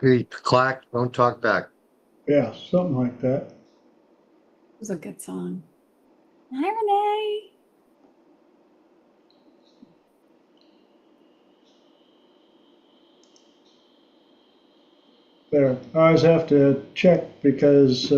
Hey, clack, don't talk back. Yeah, something like that. It was a good song. Hi, Renee. There. I always have to check because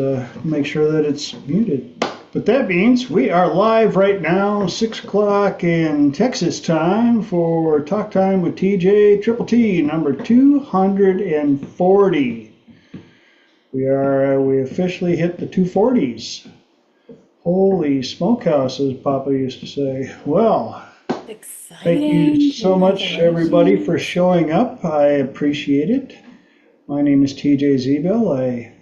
make sure that it's muted. But that means we are live right now, 6 o'clock in Texas time for Talk Time with TJ Triple T, number 240. We officially hit the 240s. Holy smokehouse, as Papa used to say. Well, thank you Exciting. so much, everybody, for Congratulations. showing up. I appreciate it. My name is TJ Zebel. I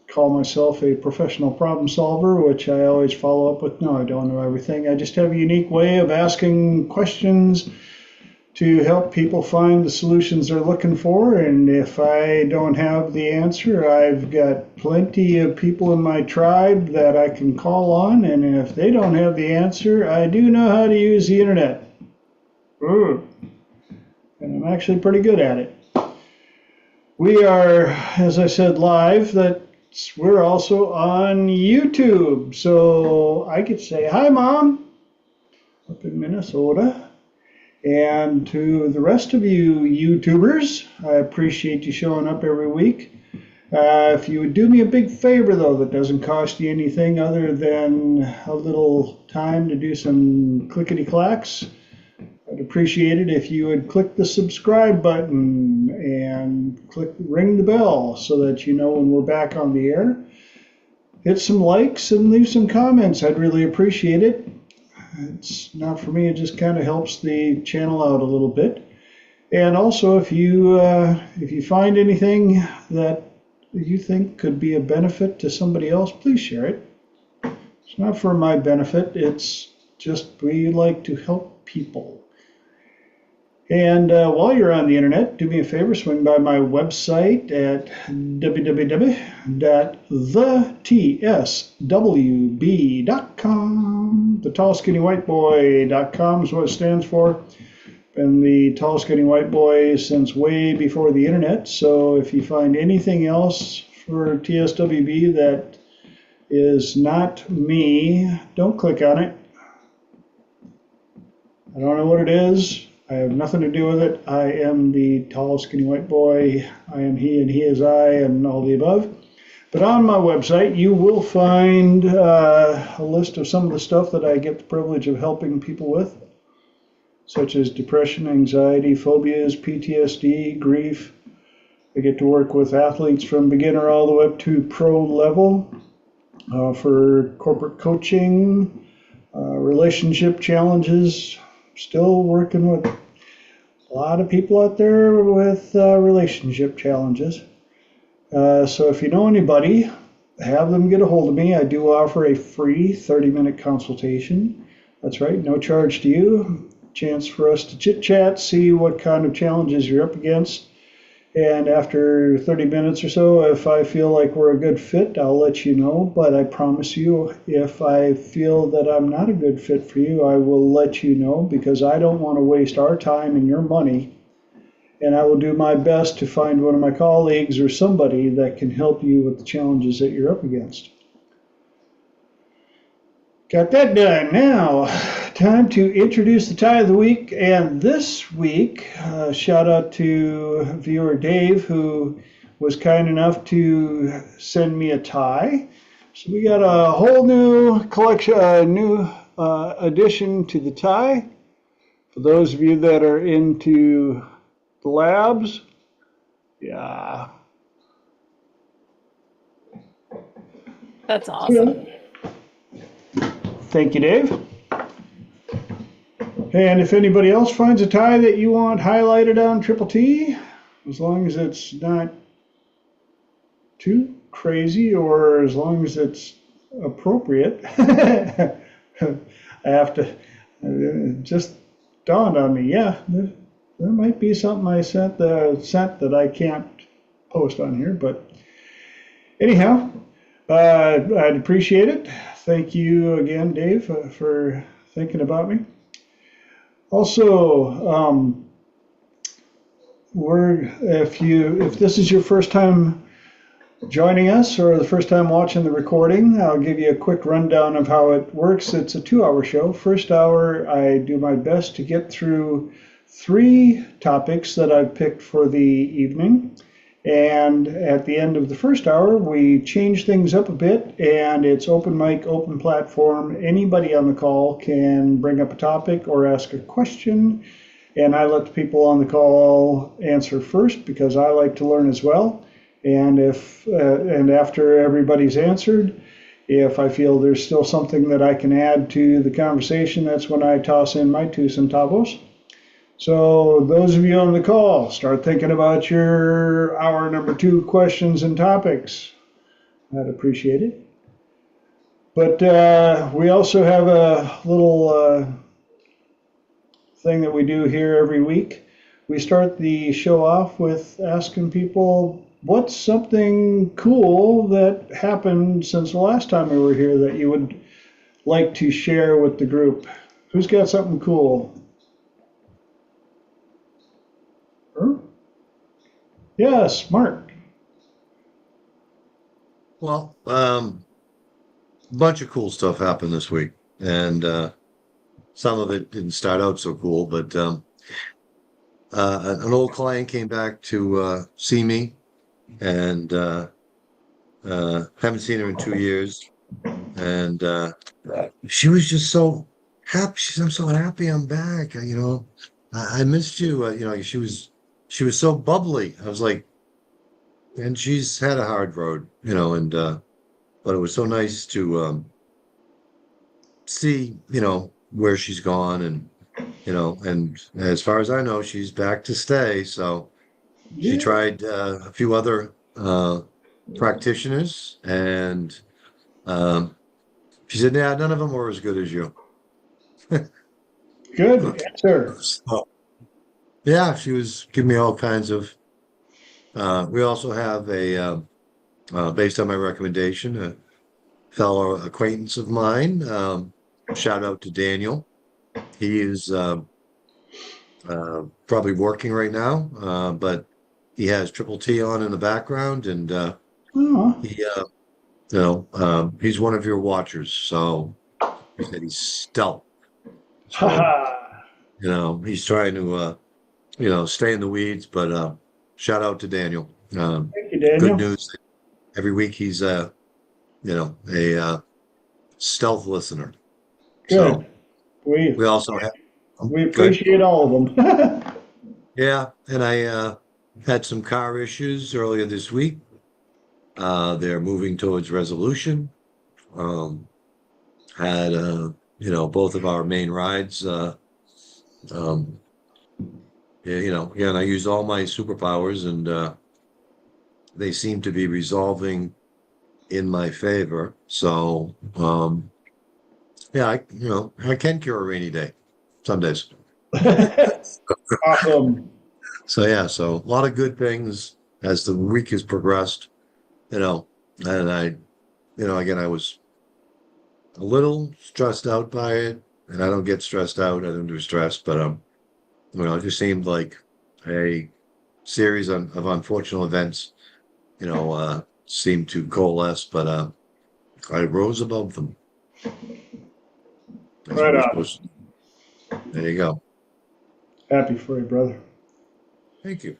call myself a professional problem solver, which I always follow up with, no, I don't know everything. I just have a unique way of asking questions to help people find the solutions they're looking for. And if I don't have the answer, I've got plenty of people in my tribe that I can call on. And if they don't have the answer, I do know how to use the internet. And I'm actually pretty good at it. We are, as I said, live. We're also on YouTube. So I could say, hi, Mom, up in Minnesota. And to the rest of you YouTubers, I appreciate you showing up every week. If you would do me a big favor, though, that doesn't cost you anything other than a little time to do some clickety-clacks, I'd appreciate it if you would click the subscribe button and ring the bell so that you know when we're back on the air. Hit some likes and leave some comments. I'd really appreciate it. It's not for me, it just kind of helps the channel out a little bit. And also, if you find anything that you think could be a benefit to somebody else, please share it. It's not for my benefit, it's just we like to help people. And while you're on the internet, do me a favor, swing by my website at www.thetSWB.com. TheTallSkinnyWhiteBoy.com is what it stands for. Been the tall, skinny white boy since way before the internet. So if you find anything else for TSWB that is not me, don't click on it. I don't know what it is. I have nothing to do with it. I am the tall, skinny white boy. I am he and he is I and all the above. But on my website, you will find a list of some of the stuff that I get the privilege of helping people with, such as depression, anxiety, phobias, PTSD, grief. I get to work with athletes from beginner all the way up to pro level for corporate coaching, relationship challenges. Still working with a lot of people out there with relationship challenges. So if you know anybody, have them get a hold of me. I do offer a free 30-minute consultation. That's right, no charge to you. Chance for us to chit-chat, see what kind of challenges you're up against. And after 30 minutes or so, if I feel like we're a good fit, I'll let you know. But I promise you, if I feel that I'm not a good fit for you, I will let you know, because I don't want to waste our time and your money. And I will do my best to find one of my colleagues or somebody that can help you with the challenges that you're up against. Got that done. Now, time to introduce the tie of the week. And this week, shout out to viewer Dave, who was kind enough to send me a tie. So we got a whole new collection, new addition to the tie. For those of you that are into the labs, yeah. That's awesome. Thank you, Dave. And if anybody else finds a tie that you want highlighted on Triple T, as long as it's not too crazy or as long as it's appropriate, I have to, it just dawned on me, yeah, there might be something I sent that I can't post on here, but anyhow, I'd appreciate it. Thank you again, Dave, for thinking about me. Also, if this is your first time joining us or the first time watching the recording, I'll give you a quick rundown of how it works. It's a 2-hour show. First hour, I do my best to get through 3 topics that I've picked for the evening. And at the end of the first hour, we change things up a bit, and it's open mic, open platform. Anybody on the call can bring up a topic or ask a question, and I let the people on the call answer first because I like to learn as well. And and after everybody's answered, if I feel there's still something that I can add to the conversation, that's when I toss in my 2 centavos. So those of you on the call, start thinking about your hour number 2 questions and topics. I'd appreciate it. But we also have a little thing that we do here every week. We start the show off with asking people, what's something cool that happened since the last time we were here that you would like to share with the group? Who's got something cool? Yes, Mark. Well, a bunch of cool stuff happened this week, and some of it didn't start out so cool, but an old client came back to see me, and haven't seen her in 2 years, and she was just so happy. She said, "I'm so happy I'm back. I missed you." She was so bubbly. I was like, and she's had a hard road, and but it was so nice to see, where she's gone, and and as far as I know, she's back to stay. So she tried a few other practitioners, and she said, "Yeah, none of them were as good as you." Good answer. So, yeah, she was giving me all kinds of. We also have based on my recommendation, a fellow acquaintance of mine. Shout out to Daniel. He is probably working right now, but he has Triple T on in the background, and he, he's one of your watchers. So he said he's stealth. So, he's trying to, stay in the weeds, but shout out to Daniel. Thank you, Daniel. Good news. Every week he's, a stealth listener. Good. So we also have. We appreciate all of them. Yeah, and I had some car issues earlier this week. They're moving towards resolution. Had both of our main rides. Again, I used all my superpowers, and they seem to be resolving in my favor. So, I can cure a rainy day some days. Awesome. So a lot of good things as the week has progressed, and I, again, I was a little stressed out by it, and I don't get stressed out. I don't do stress, but it just seemed like a series of unfortunate events, seemed to coalesce, but I rose above them. Right on. There you go. Happy for you, brother. Thank you.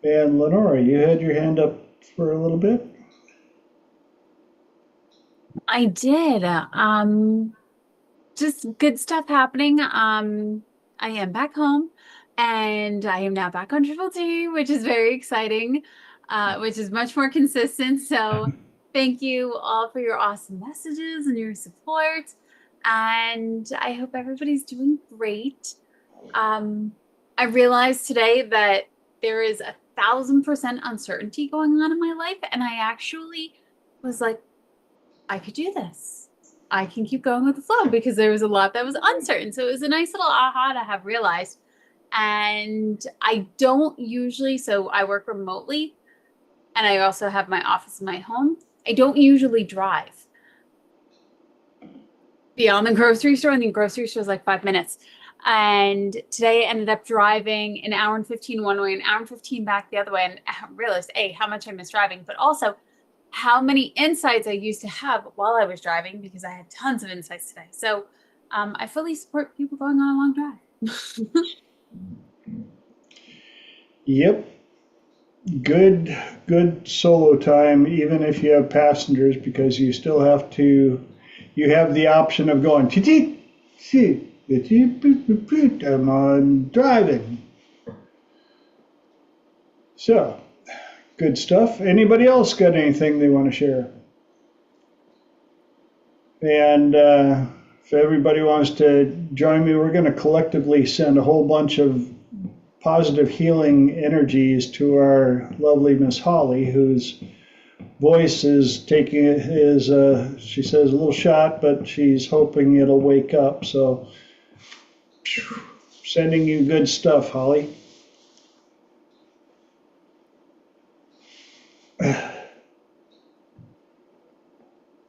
And Lenora, you had your hand up for a little bit. I did. Just good stuff happening. I am back home, and I am now back on Triple T, which is very exciting, which is much more consistent. So thank you all for your awesome messages and your support. And I hope everybody's doing great. I realized today that there is 1,000% uncertainty going on in my life. And I actually was like, I could do this. I can keep going with the flow, because there was a lot that was uncertain. So it was a nice little aha to have realized. And I don't usually, so I work remotely, and I also have my office in my home. I don't usually drive beyond the grocery store, and the grocery store is like 5 minutes. And today I ended up driving an hour and 15 one way, an hour and 15 back the other way. And I realized, A, how much I miss driving, but also how many insights I used to have while I was driving, because I had tons of insights today. So I fully support people going on a long drive. Yep. Good solo time, even if you have passengers, because you still have the option of going, I'm on driving. So, good stuff. Anybody else got anything they want to share? And if everybody wants to join me, we're going to collectively send a whole bunch of positive healing energies to our lovely Miss Holly, whose voice is taking she says a little shot, but she's hoping it'll wake up. So sending you good stuff, Holly.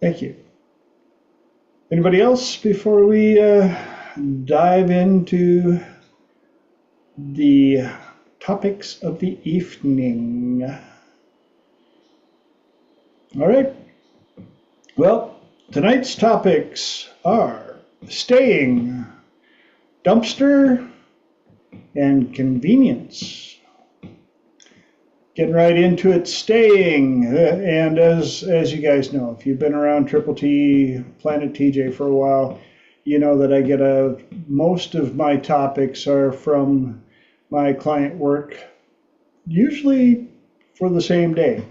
Thank you. Anybody else before we dive into the topics of the evening? All right. Well, tonight's topics are staying, dumpster, and convenience. Getting right into it, staying. And as you guys know, if you've been around Triple T, Planet TJ for a while, you know that I get most of my topics are from my client work, usually for the same day.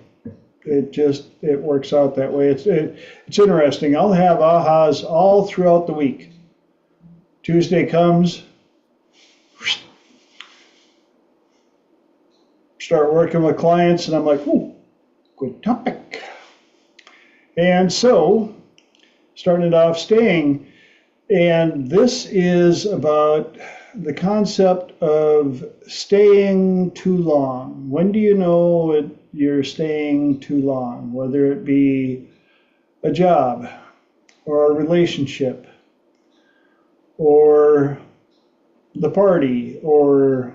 It works out that way. It's interesting. I'll have ahas all throughout the week. Tuesday comes, start working with clients, and I'm like, ooh, good topic. And so, starting it off, staying, and this is about the concept of staying too long. When do you know you're staying too long? Whether it be a job or a relationship or the party or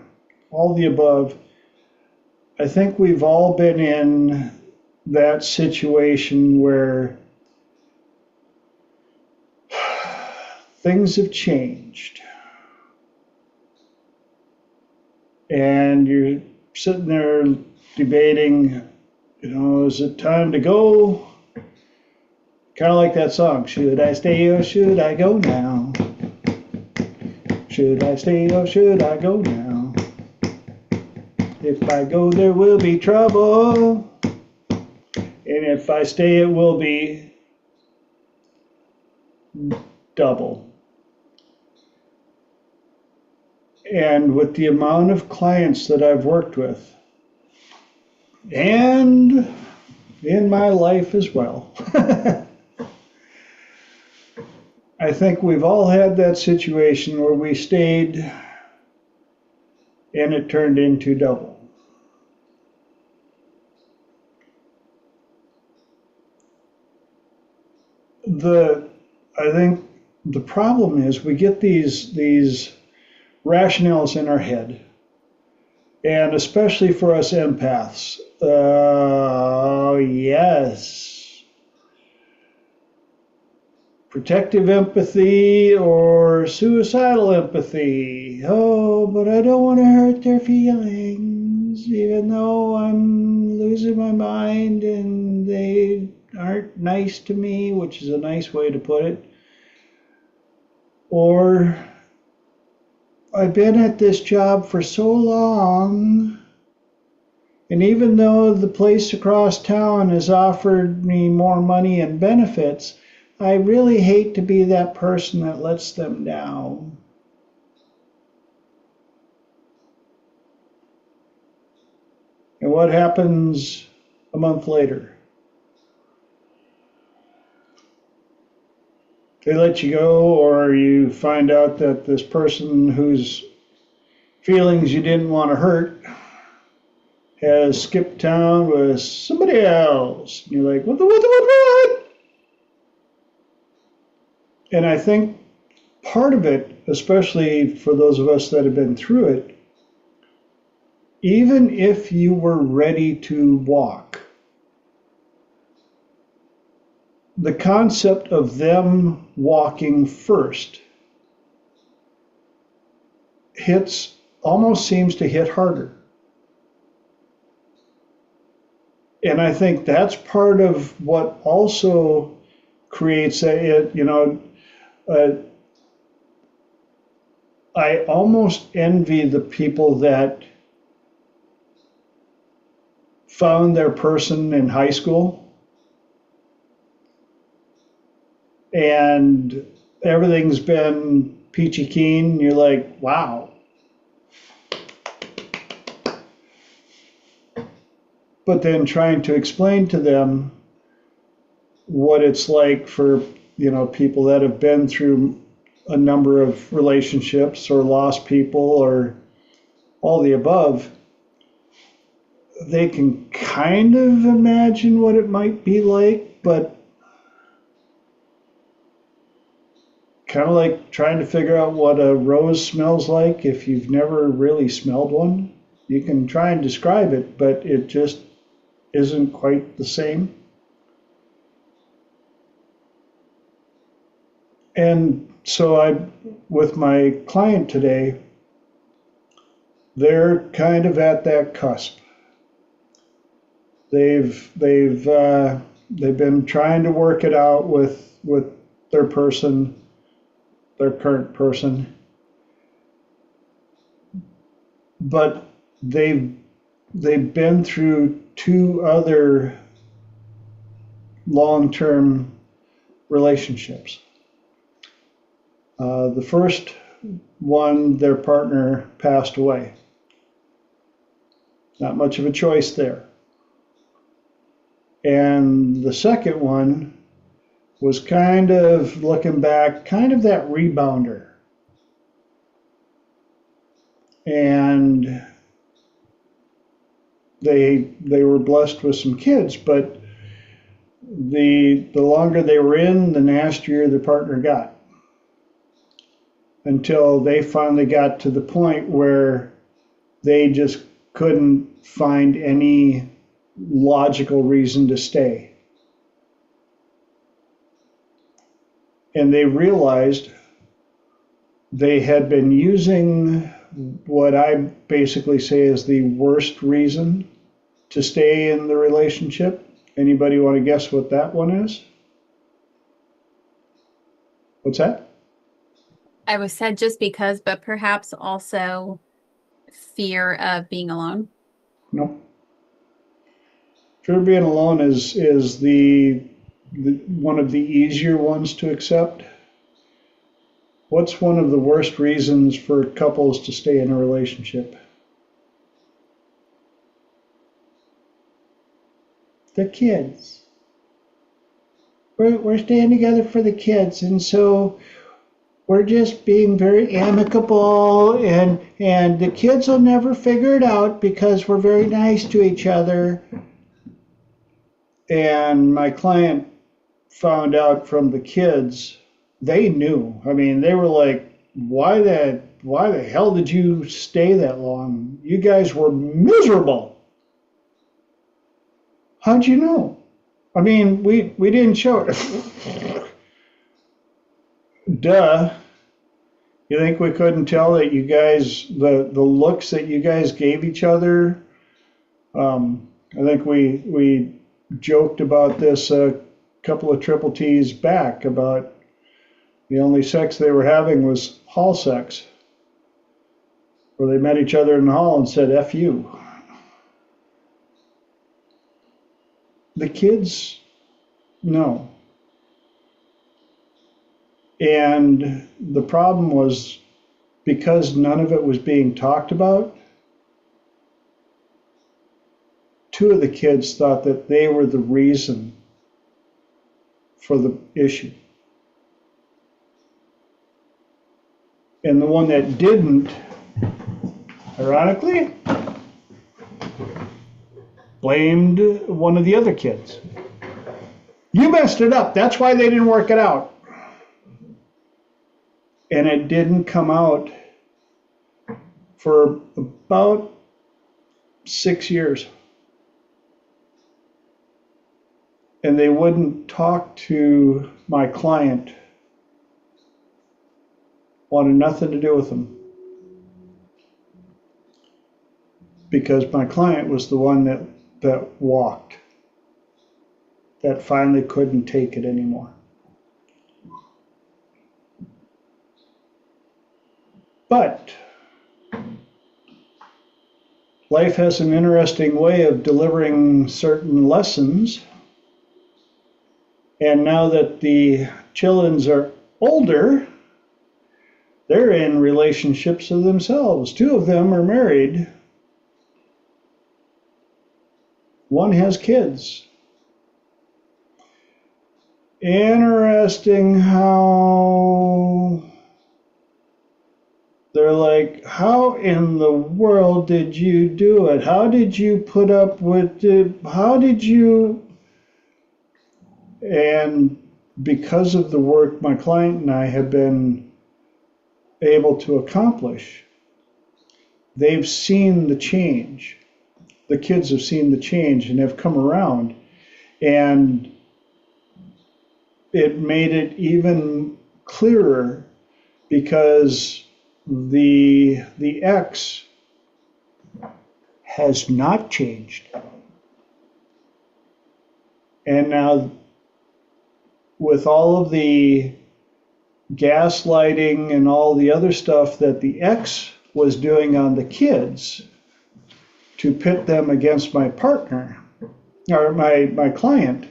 all the above. I think we've all been in that situation where things have changed. And you're sitting there debating, is it time to go? Kind of like that song, should I stay or should I go now? Should I stay or should I go now? If I go, there will be trouble. And if I stay, it will be double. And with the amount of clients that I've worked with, and in my life as well, I think we've all had that situation where we stayed and it turned into double. I think the problem is we get these rationales in our head, and especially for us empaths. Yes. Protective empathy or suicidal empathy. Oh, but I don't want to hurt their feelings, even though I'm losing my mind and they aren't nice to me, which is a nice way to put it. Or I've been at this job for so long, and even though the place across town has offered me more money and benefits, I really hate to be that person that lets them down. And what happens a month later? They let you go, or you find out that this person whose feelings you didn't want to hurt has skipped town with somebody else. And you're like, what? And I think part of it, especially for those of us that have been through it, even if you were ready to walk, the concept of them walking first almost seems to hit harder. And I think that's part of what also creates I almost envy the people that found their person in high school and everything's been peachy keen. You're like, wow. But then trying to explain to them what it's like for, people that have been through a number of relationships or lost people or all the above, they can kind of imagine what it might be like, but kind of like trying to figure out what a rose smells like if you've never really smelled one. You can try and describe it, but it just isn't quite the same. And so with my client today, they're kind of at that cusp. They've been trying to work it out with their person, their current person, but they've been through 2 other long-term relationships. The first one, their partner passed away. Not much of a choice there. And the second one was kind of, looking back, kind of that rebounder. And they were blessed with some kids, but the longer they were in, the nastier the partner got. Until they finally got to the point where they just couldn't find any logical reason to stay. And they realized they had been using what I basically say is the worst reason to stay in the relationship. Anybody want to guess what that one is? What's that? I was said just because, but perhaps also fear of being alone. No. Fear of being alone is the one of the easier ones to accept. What's one of the worst reasons for couples to stay in a relationship? The kids. We're staying together for the kids, and so we're just being very amicable, and the kids will never figure it out because we're very nice to each other. And my client found out from the kids, they knew. I mean, they were like, why the hell did you stay that long? You guys were miserable. How'd you know? I mean, we didn't show it. Duh. You think we couldn't tell that you guys, the looks that you guys gave each other? I think we joked about this a couple of triple T's back about the only sex they were having was hall sex, where they met each other in the hall and said, F you. The kids, no. And the problem was, because none of it was being talked about, 2 of the kids thought that they were the reason for the issue. And the one that didn't, ironically, blamed one of the other kids. You messed it up. That's why they didn't work it out. And it didn't come out for about 6 years. And they wouldn't talk to my client, wanted nothing to do with them. Because my client was the one that walked, that finally couldn't take it anymore. But life has an interesting way of delivering certain lessons. And now that the children are older, they're in relationships of themselves. 2 of them are married. 1 has kids. Interesting how they're like, how in the world did you do it? How did you put up with it? How did you? And because of the work my client and I have been able to accomplish, they've seen the change. The kids have seen the change and have come around. And it made it even clearer because the ex has not changed. And now with all of the gaslighting and all the other stuff that the ex was doing on the kids to pit them against my partner or my client,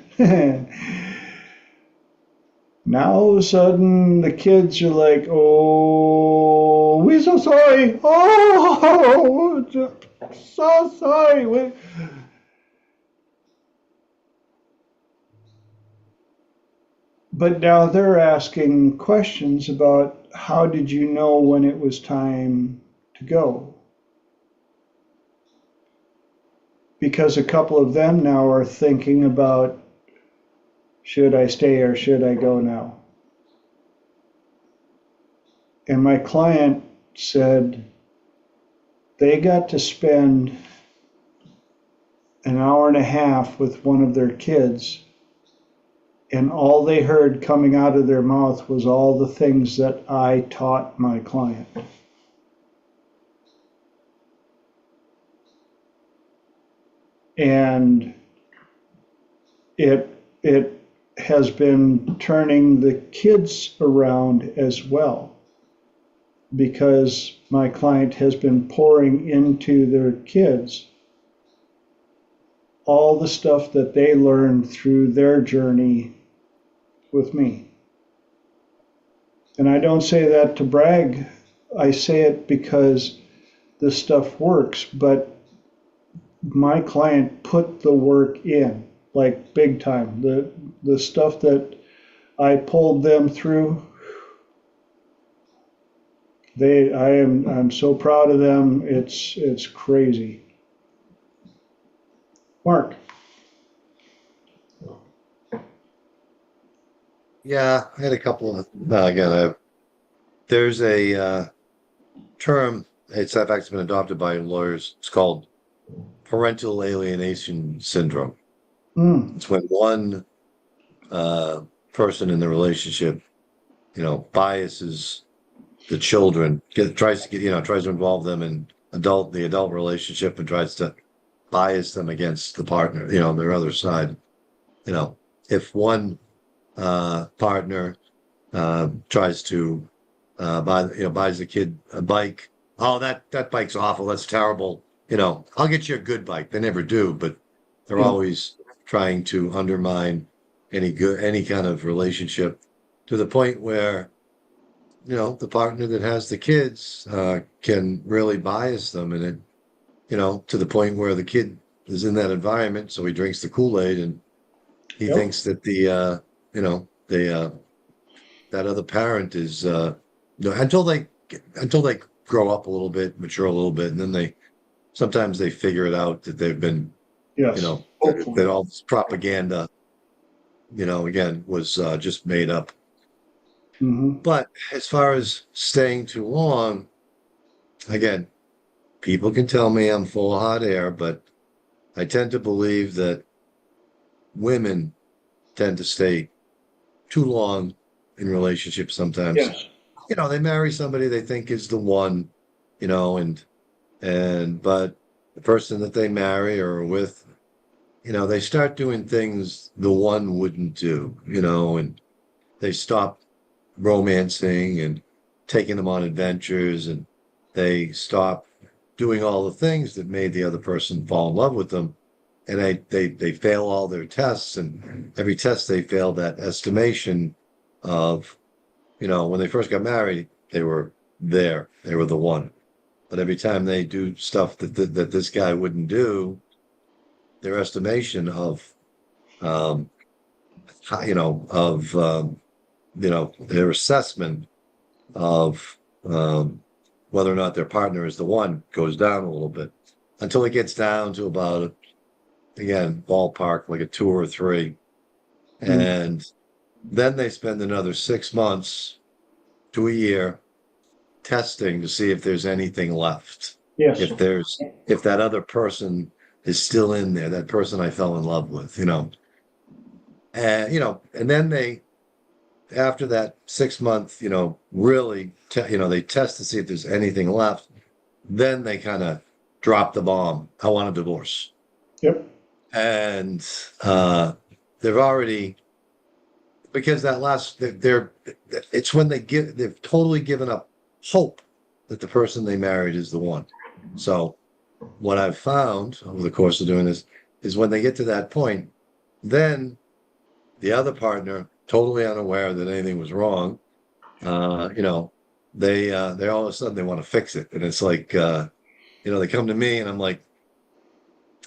now all of a sudden the kids are like, oh, we're so sorry. Oh, so sorry. But now they're asking questions about how did you know when it was time to go? Because a couple of them now are thinking about, should I stay or should I go now? And my client said they got to spend an hour and a half with one of their kids, and all they heard coming out of their mouth was all the things that I taught my client. And it has been turning the kids around as well, because my client has been pouring into their kids all the stuff that they learned through their journey with me. And I don't say that to brag. I say it because this stuff works, but my client put the work in, like big time. The stuff that I pulled them through, I'm so proud of them. It's crazy. Mark. Yeah, I had a couple of, there's a term, it's in fact been adopted by lawyers. It's called parental alienation syndrome. It's when one person in the relationship, biases the children, tries to involve them in the adult relationship and tries to bias them against the partner, their other side. If one partner tries to buys the kid a bike. Oh, that bike's awful. That's terrible. I'll get you a good bike. They never do, but they're always trying to undermine any kind of relationship, to the point where, the partner that has the kids can really bias them, and it, to the point where the kid is in that environment, so he drinks the Kool-Aid and he thinks that that other parent is until they grow up a little bit, mature a little bit, and then sometimes they figure it out that they've been, that all this propaganda, again, was just made up. Mm-hmm. But as far as staying too long, again, people can tell me I'm full of hot air, but I tend to believe that women tend to stay too long in relationships sometimes. Yes. They marry somebody they think is the one, but the person that they marry or are with, they start doing things the one wouldn't do, and they stop romancing and taking them on adventures, and they stop doing all the things that made the other person fall in love with them. And they fail all their tests, and every test they fail, that estimation of, when they first got married, they were there, they were the one. But every time they do stuff that this guy wouldn't do, their estimation of, um, their assessment of whether or not their partner is the one goes down a little bit until it gets down to about, again, ballpark, like a 2 or 3. And then they spend another 6 months to a year testing to see if there's anything left. Yes. If that other person is still in there, that person I fell in love with, and then they, after that 6 month, really, they test to see if there's anything left. Then they kind of drop the bomb. I want a divorce. Yep. And they've already, because it's when they've totally given up hope that the person they married is the one. So what I've found over the course of doing this is when they get to that point, then the other partner, totally unaware that anything was wrong, they all of a sudden they want to fix it. And it's like, they come to me and I'm like,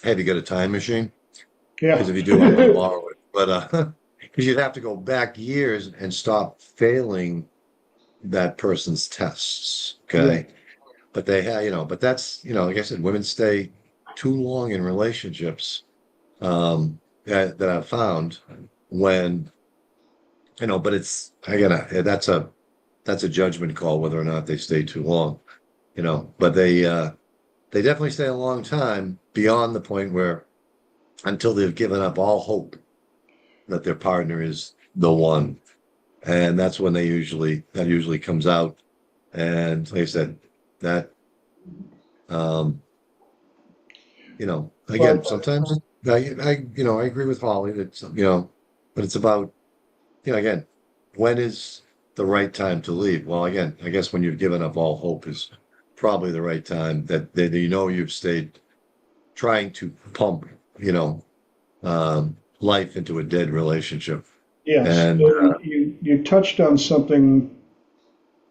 hey, have you got a time machine? Yeah. Because if you do, I'm going to borrow it. But because you'd have to go back years and stop failing that person's tests. Okay. Yeah. But they have, but that's, like I said, women stay too long in relationships that I've found when, but it's, again, that's a judgment call whether or not they stay too long, but they definitely stay a long time beyond the point where, until they've given up all hope that their partner is the one. And that's when that usually comes out. And like I said, that, again, sometimes I agree with Holly that, but it's about, again, when is the right time to leave? Well, again, I guess when you've given up all hope is probably the right time that you've stayed trying to pump, life into a dead relationship. Yes. And you touched on something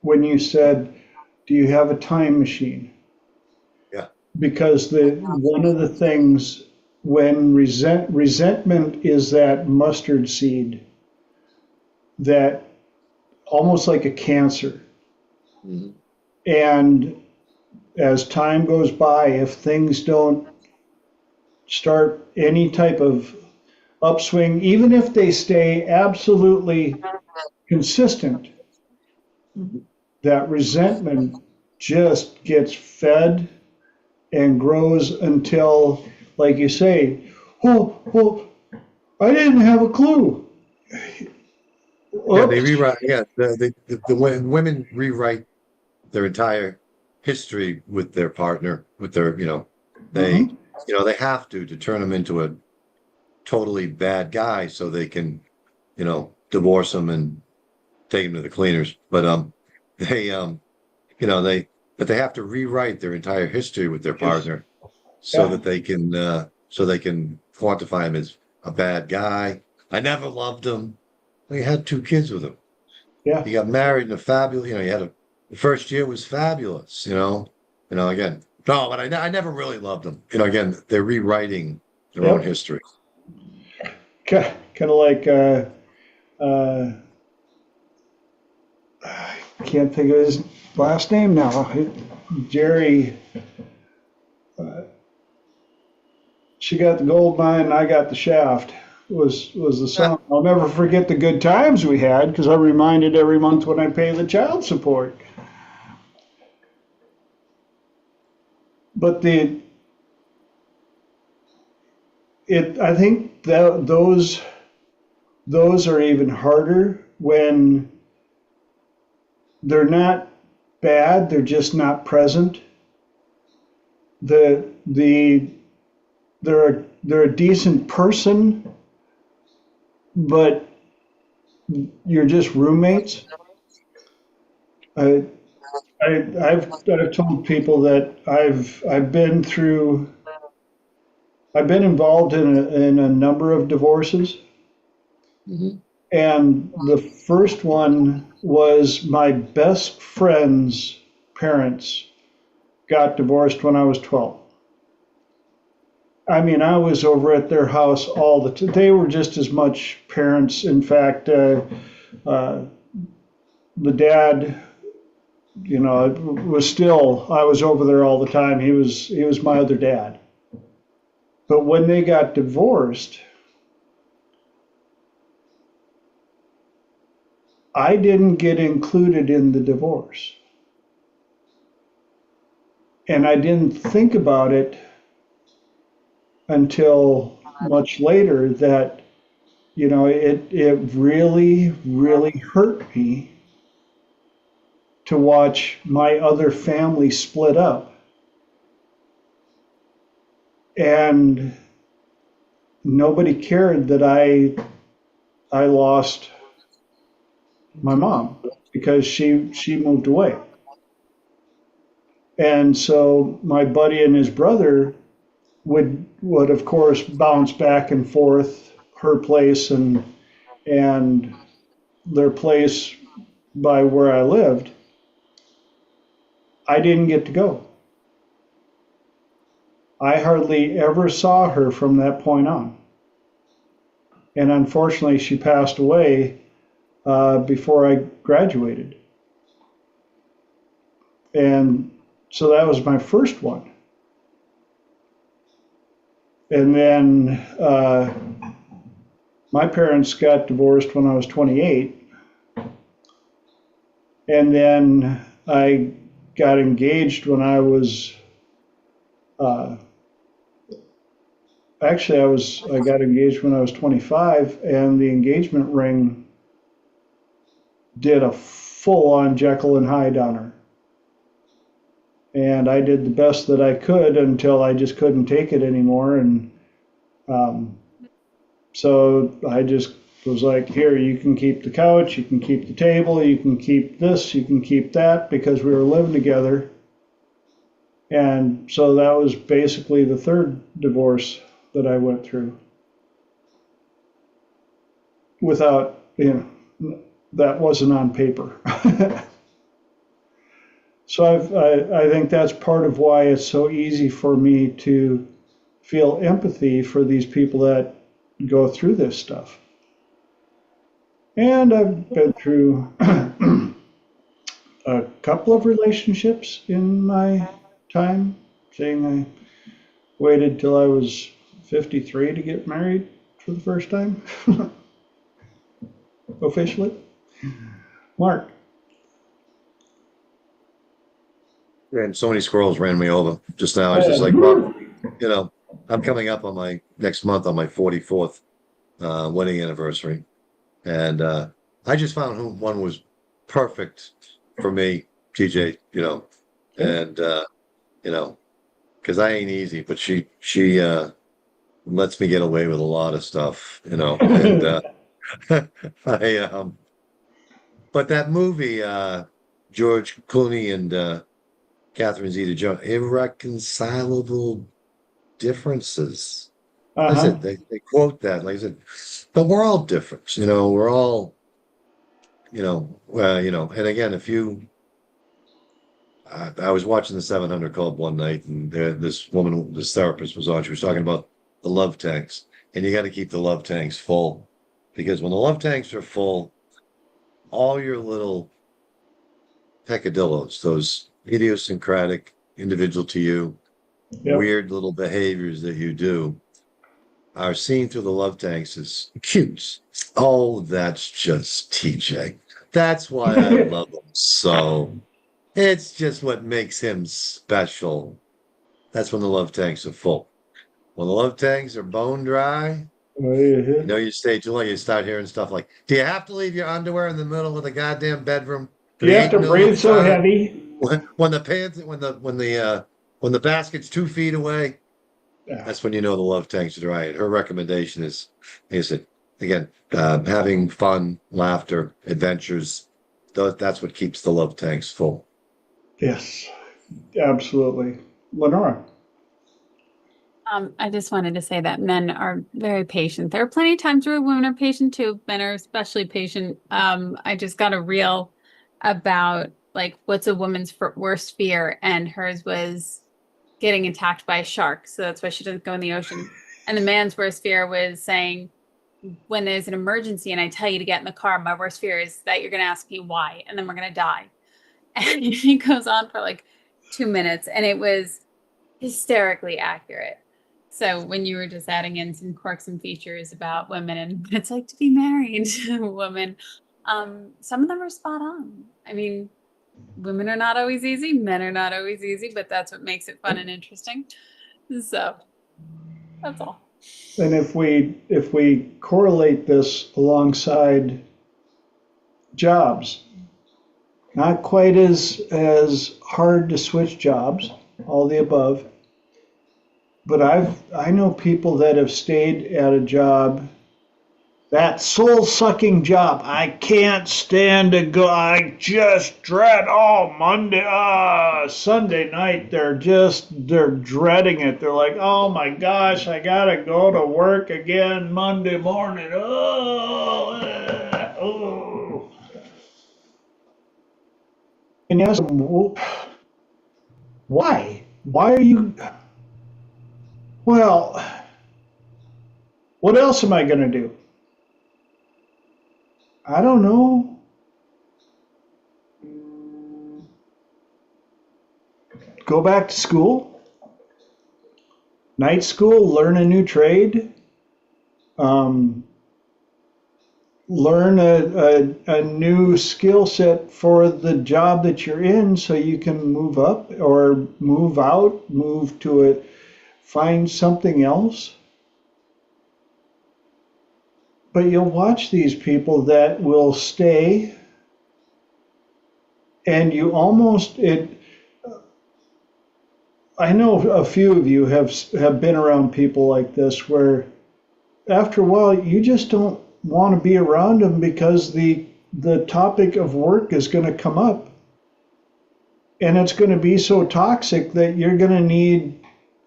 when you said, do you have a time machine? Yeah. Because one of the things when resentment is that mustard seed that almost like a cancer. Mm-hmm. And as time goes by, if things don't start any type of upswing, even if they stay absolutely consistent, that resentment just gets fed and grows until, like you say, well, I didn't have a clue. Yeah, they rewrite. Yeah, the women rewrite their entire history with their partner, with their, they, they have to turn them into a totally bad guy so they can, divorce them and take him to the cleaners. But but they have to rewrite their entire history with their partner so that they can quantify him as a bad guy. I never loved him. Well, you had 2 kids with him. Yeah. You got married in a fabulous, the first year was fabulous, again. No, but I never really loved him. Again, they're rewriting their own history. Kind of like I can't think of his last name now. Jerry. She got the gold mine, and I got the shaft. was the song. I'll never forget the good times we had because I'm reminded every month when I pay the child support. But I think that those are even harder when they're not bad, they're just not present. The they're a decent person, but you're just roommates. I, I've told people that I've been involved in a number of divorces, Mhm. and the first one was my best friend's parents got divorced when I was 12. I mean, I was over at their house all the time. They were just as much parents. In fact, uh, the dad, was still. I was over there all the time. He was my other dad. But when they got divorced, I didn't get included in the divorce, and I didn't think about it until much later that it really really hurt me to watch my other family split up, and nobody cared that I lost my mom because she moved away. And so my buddy and his brother would of course bounce back and forth her place and their place by where I lived. I didn't get to go. I hardly ever saw her from that point on. And unfortunately, she passed away before I graduated. And so that was my first one. And then my parents got divorced when I was 28. And then I got engaged when I was, uh, I got engaged when I was 25, and the engagement ring did a full on Jekyll and Hyde on her. And I did the best that I could until I just couldn't take it anymore. And um, so I just was like, here, you can keep the couch, you can keep the table, you can keep this, you can keep that, because we were living together. And so that was basically the third divorce that I went through without, that wasn't on paper. So I think that's part of why it's so easy for me to feel empathy for these people that go through this stuff. And I've been through a couple of relationships in my time, saying I waited till I was 53 to get married for the first time, officially. Mark. And so many squirrels ran me over just now. I was just like, well, I'm coming up on my next month on my 44th wedding anniversary. And I just found who one was perfect for me, TJ, and because I ain't easy, but she lets me get away with a lot of stuff, and I but that movie, George Clooney and Catherine Zeta-Jones, Irreconcilable Differences. I Uh-huh. said they quote that, like I said, but we're all different, we're all, and again, if you I was watching the 700 Club one night, and this therapist was on. She was talking about the love tanks, and you got to keep the love tanks full, because when the love tanks are full, all your little peccadillos, those idiosyncratic, individual to you, Yep. weird little behaviors that you do, are seen through the love tanks as cute. Oh, that's just TJ. That's why I love him so. It's just what makes him special. That's when the love tanks are full. When the love tanks are bone dry, you know you stay too long, you start hearing stuff like, do you have to leave your underwear in the middle of the goddamn bedroom for You the have eight to breathe millionth so time? heavy. When the pants when the basket's 2 feet away, Yeah. that's when you know the love tanks are dry. And her recommendation is it again, having fun, laughter, adventures. That's what keeps the love tanks full. Yes, absolutely. Lenora. I just wanted to say that men are very patient. There are plenty of times where women are patient too. Men are especially patient. I just got a reel about like what's a woman's worst fear, and hers was getting attacked by a shark. So that's why she doesn't go in the ocean. And the man's worst fear was saying, when there's an emergency and I tell you to get in the car, my worst fear is that you're going to ask me why, and then we're going to die. And he goes on for like 2 minutes, and it was hysterically accurate. So when you were just adding in some quirks and features about women and what it's like to be married to a woman, some of them are spot on. I mean, women are not always easy, men are not always easy, but that's what makes it fun and interesting. So that's all. And if we correlate this alongside jobs, not quite as hard to switch jobs, all the above, but I know people that have stayed at a job, that soul sucking job. I can't stand to go. I just dread. Oh, Monday, Sunday night. They're dreading it. They're like, oh my gosh, I gotta go to work again Monday morning. Oh. And you ask them, well, why? Why are you? Well, what else am I gonna do? I don't know. Go back to school, night school, learn a new trade, um, learn a new skill set for the job that you're in so you can move up or move out, move to it, find something else. But you'll watch these people that will stay, and you almost it. I know a few of you have been around people like this where after a while you just don't want to be around them because the topic of work is going to come up, and it's going to be so toxic that you're going to need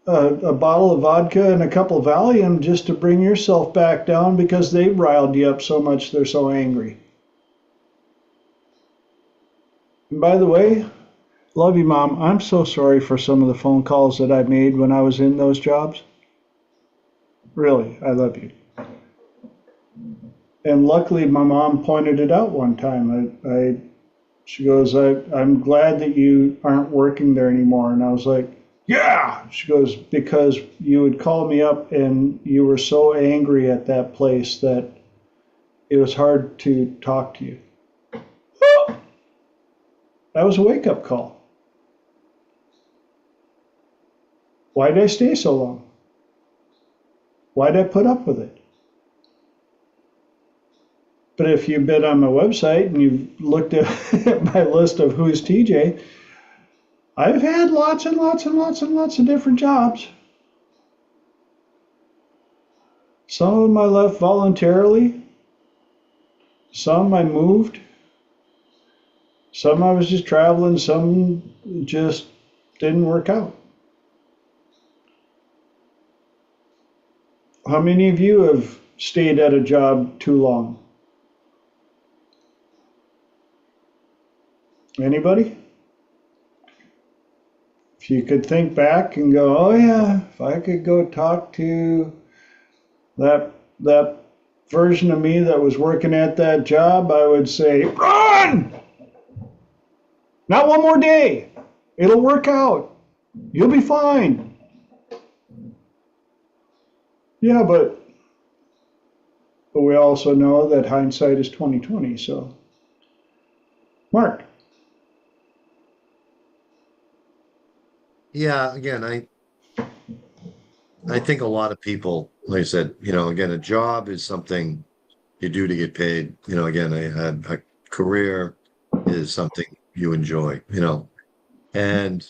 a bottle of vodka and a couple of Valium just to bring yourself back down because they riled you up so much they're so angry. And by the way, love you, Mom. I'm so sorry for some of the phone calls that I made when I was in those jobs. Really, I love you. And luckily, my mom pointed it out one time. She goes, I'm glad that you aren't working there anymore. And I was like, yeah. She goes, because you would call me up and you were so angry at that place that it was hard to talk to you. That was a wake-up call. Why did I stay so long? Why did I put up with it? But if you've been on my website and you've looked at my list of who's TJ, I've had lots and lots and lots and lots of different jobs. Some of them I left voluntarily. Some I moved. Some I was just traveling. Some just didn't work out. How many of you have stayed at a job too long? Anybody? If you could think back and go, oh yeah, if I could go talk to that version of me that was working at that job, I would say, run! Not one more day. It'll work out. You'll be fine. Yeah, but we also know that hindsight is 2020. So, Mark. Yeah, again, I think a lot of people, like I said, again, a job is something you do to get paid. Again, a career is something you enjoy, and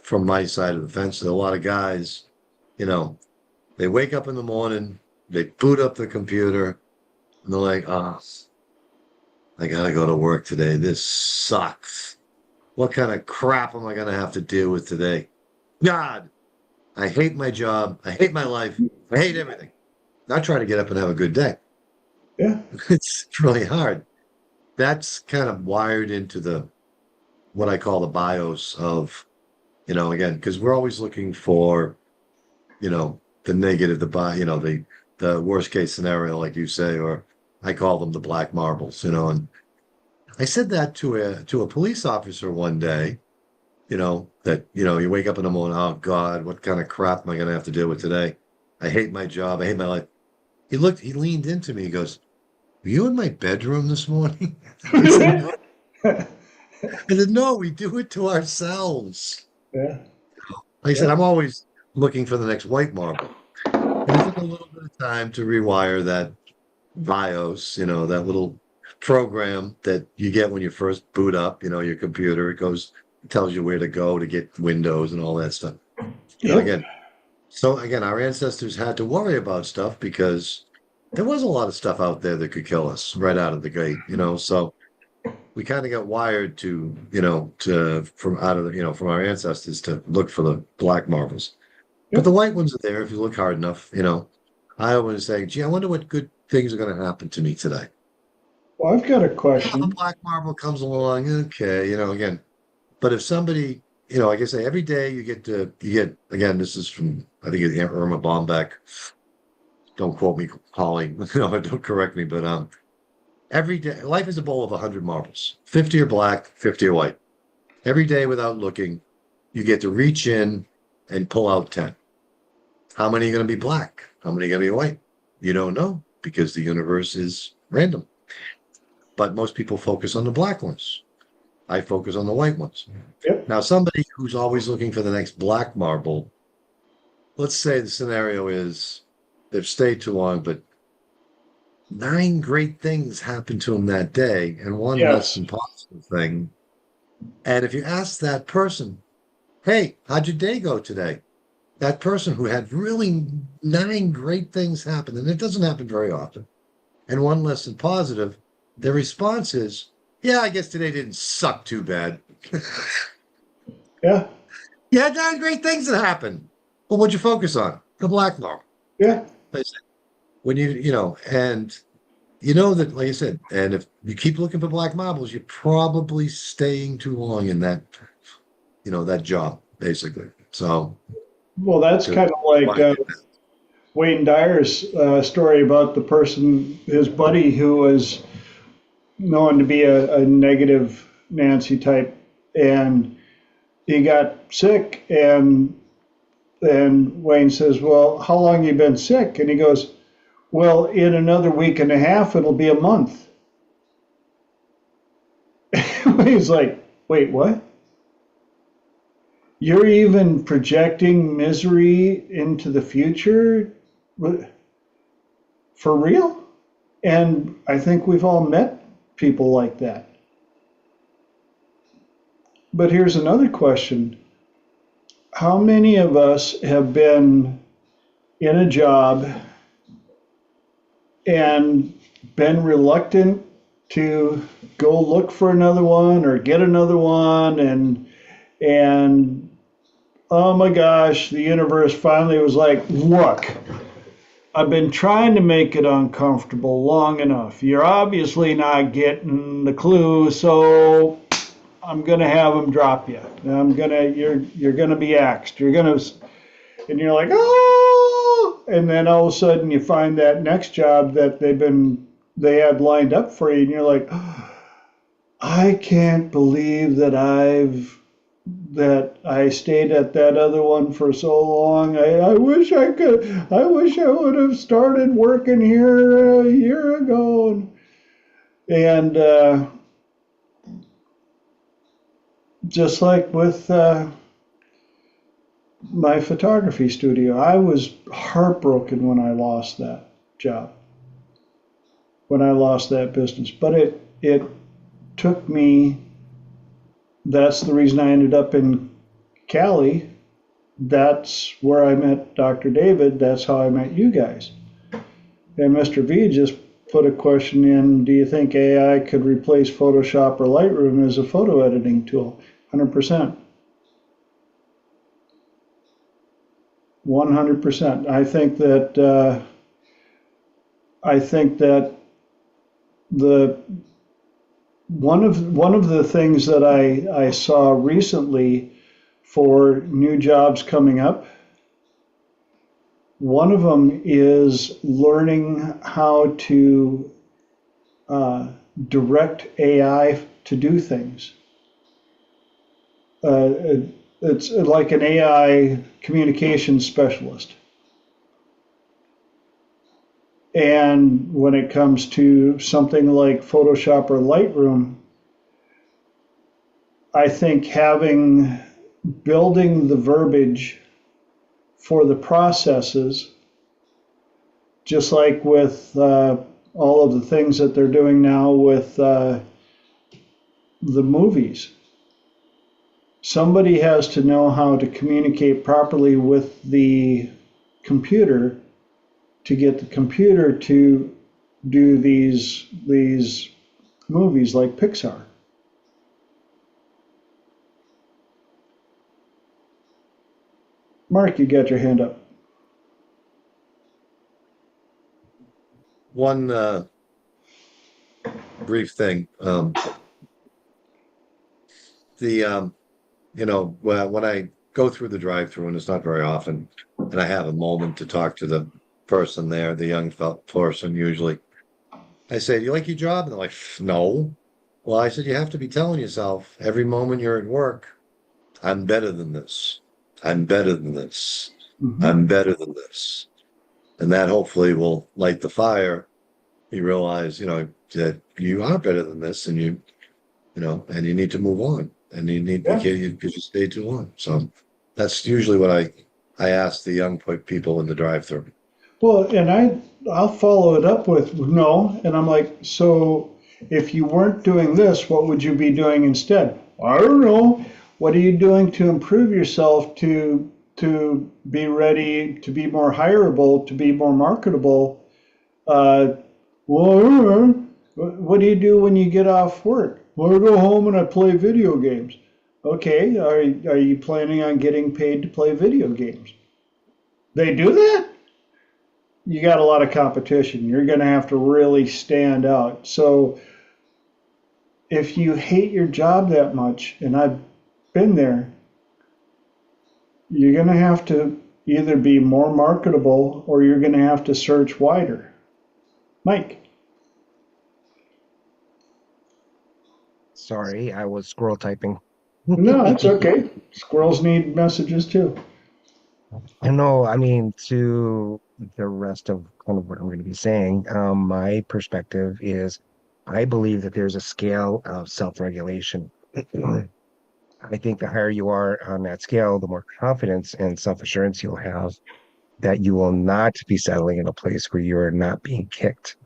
from my side of the fence, there are a lot of guys, you know, they wake up in the morning, they boot up the computer, and they're like, oh, I gotta go to work today. This sucks. What kind of crap am I gonna have to deal with today? God, I hate my job. I hate my life. I hate everything. Not trying to get up and have a good day. Yeah. It's really hard. That's kind of wired into the what I call the bios of, again, because we're always looking for, the negative, the worst case scenario, like you say, or I call them the black marbles, and I said that to a police officer one day, that, you wake up in the morning, oh God, what kind of crap am I going to have to deal with today? I hate my job. I hate my life. He leaned into me. He goes, were you in my bedroom this morning? I said, no. I said, no, we do it to ourselves. Yeah. Like I said, Yeah. I'm always looking for the next white marble. And it took a little bit of time to rewire that BIOS, that little program that you get when you first boot up, your computer. It tells you where to go to get Windows and all that stuff. Yep. Again, our ancestors had to worry about stuff because there was a lot of stuff out there that could kill us right out of the gate, so we kind of got wired from from our ancestors to look for the black marbles. But Yep. the white ones are there if you look hard enough, I always say, gee, I wonder what good things are going to happen to me today. Well, I've got a Yeah, the question. black marble comes along, okay, again. But if somebody, like I say, every day again, this is from, I think it's Irma Bombeck. Don't quote me, Holly. Don't correct me, but every day, life is a bowl of 100 marbles. 50 are black, 50 are white. Every day without looking, you get to reach in and pull out 10. How many are going to be black? How many are going to be white? You don't know because the universe is random. But most people focus on the black ones. I focus on the white ones. Yep. Now, somebody who's always looking for the next black marble, let's say the scenario is they've stayed too long, but 9 great things happened to them that day and one less Yes. than positive thing. And if you ask that person, hey, how'd your day go today? That person who had really 9 great things happen, and it doesn't happen very often, and one less than positive, their response is, yeah, I guess today didn't suck too bad. Yeah. You had 9 great things that happened. Well, what'd you focus on? The black mark. Yeah. When and that, like I said, and if you keep looking for black marbles, you're probably staying too long in that job, basically. So, Well, that's to kind of like wind it Wayne Dyer's story about the person, his buddy, who was known to be a negative Nancy type, and he got sick, and Wayne says, "Well, how long you been sick?" And he goes, "Well, in another week and a half, it'll be a month." He's like, "Wait, what? You're even projecting misery into the future? For real?" And I think we've all met people like that. But here's another question. How many of us have been in a job and been reluctant to go look for another one or get another one, and oh my gosh, the universe finally was like, look, I've been trying to make it uncomfortable long enough. You're obviously not getting the clue, so I'm gonna have them drop you. You're gonna be axed. And you're like, oh, and then all of a sudden you find that next job that they had lined up for you, and you're like, oh, I can't believe that I've that I stayed at that other one for so long. I wish I wish I would have started working here a year ago. And just like with my photography studio, I was heartbroken when I lost that job, when I lost that business. But it took me, that's the reason I ended up in Cali. That's where I met Dr. David. That's how I met you guys. And Mr. V just put a question in, do you think AI could replace Photoshop or Lightroom as a photo editing tool? 100%. 100%. I think that the one of the things that I saw recently for new jobs coming up, one of them is learning how to direct AI to do things. It's like an AI communication specialist. And when it comes to something like Photoshop or Lightroom, I think building the verbiage for the processes, just like with all of the things that they're doing now with the movies. Somebody has to know how to communicate properly with the computer to get the computer to do these movies like Pixar. Mark, you got your hand up. One brief thing. When I go through the drive-through, and it's not very often, and I have a moment to talk to the person there, the young person usually, I say, "Do you like your job?" And they're like, "No." Well, I said, you have to be telling yourself every moment you're at work, I'm better than this. I'm better than this. I'm better than this. And that hopefully will light the fire. You realize, that you are better than this, and and you need to move on, and Yeah. because you stay too long. So that's usually what I ask the young people in the drive-through. Well, and I'll follow it up with no, and I'm like, so if you weren't doing this, what would you be doing instead? I don't know. What are you doing to improve yourself to be ready, to be more hireable, to be more marketable? Uh, well, what do you do when you get off work? Well, I go home and I play video games. Okay, are you planning on getting paid to play video games? They do that? You got a lot of competition. You're going to have to really stand out. So if you hate your job that much, and I've been there, you're going to have to either be more marketable or you're going to have to search wider. Mike. Sorry, I was scroll typing. No, that's okay. Squirrels need messages too. I know, I mean, to the rest of kind of what I'm going to be saying, my perspective is I believe that there's a scale of self-regulation. I think the higher you are on that scale, the more confidence and self-assurance you'll have that you will not be settling in a place where you are not being kicked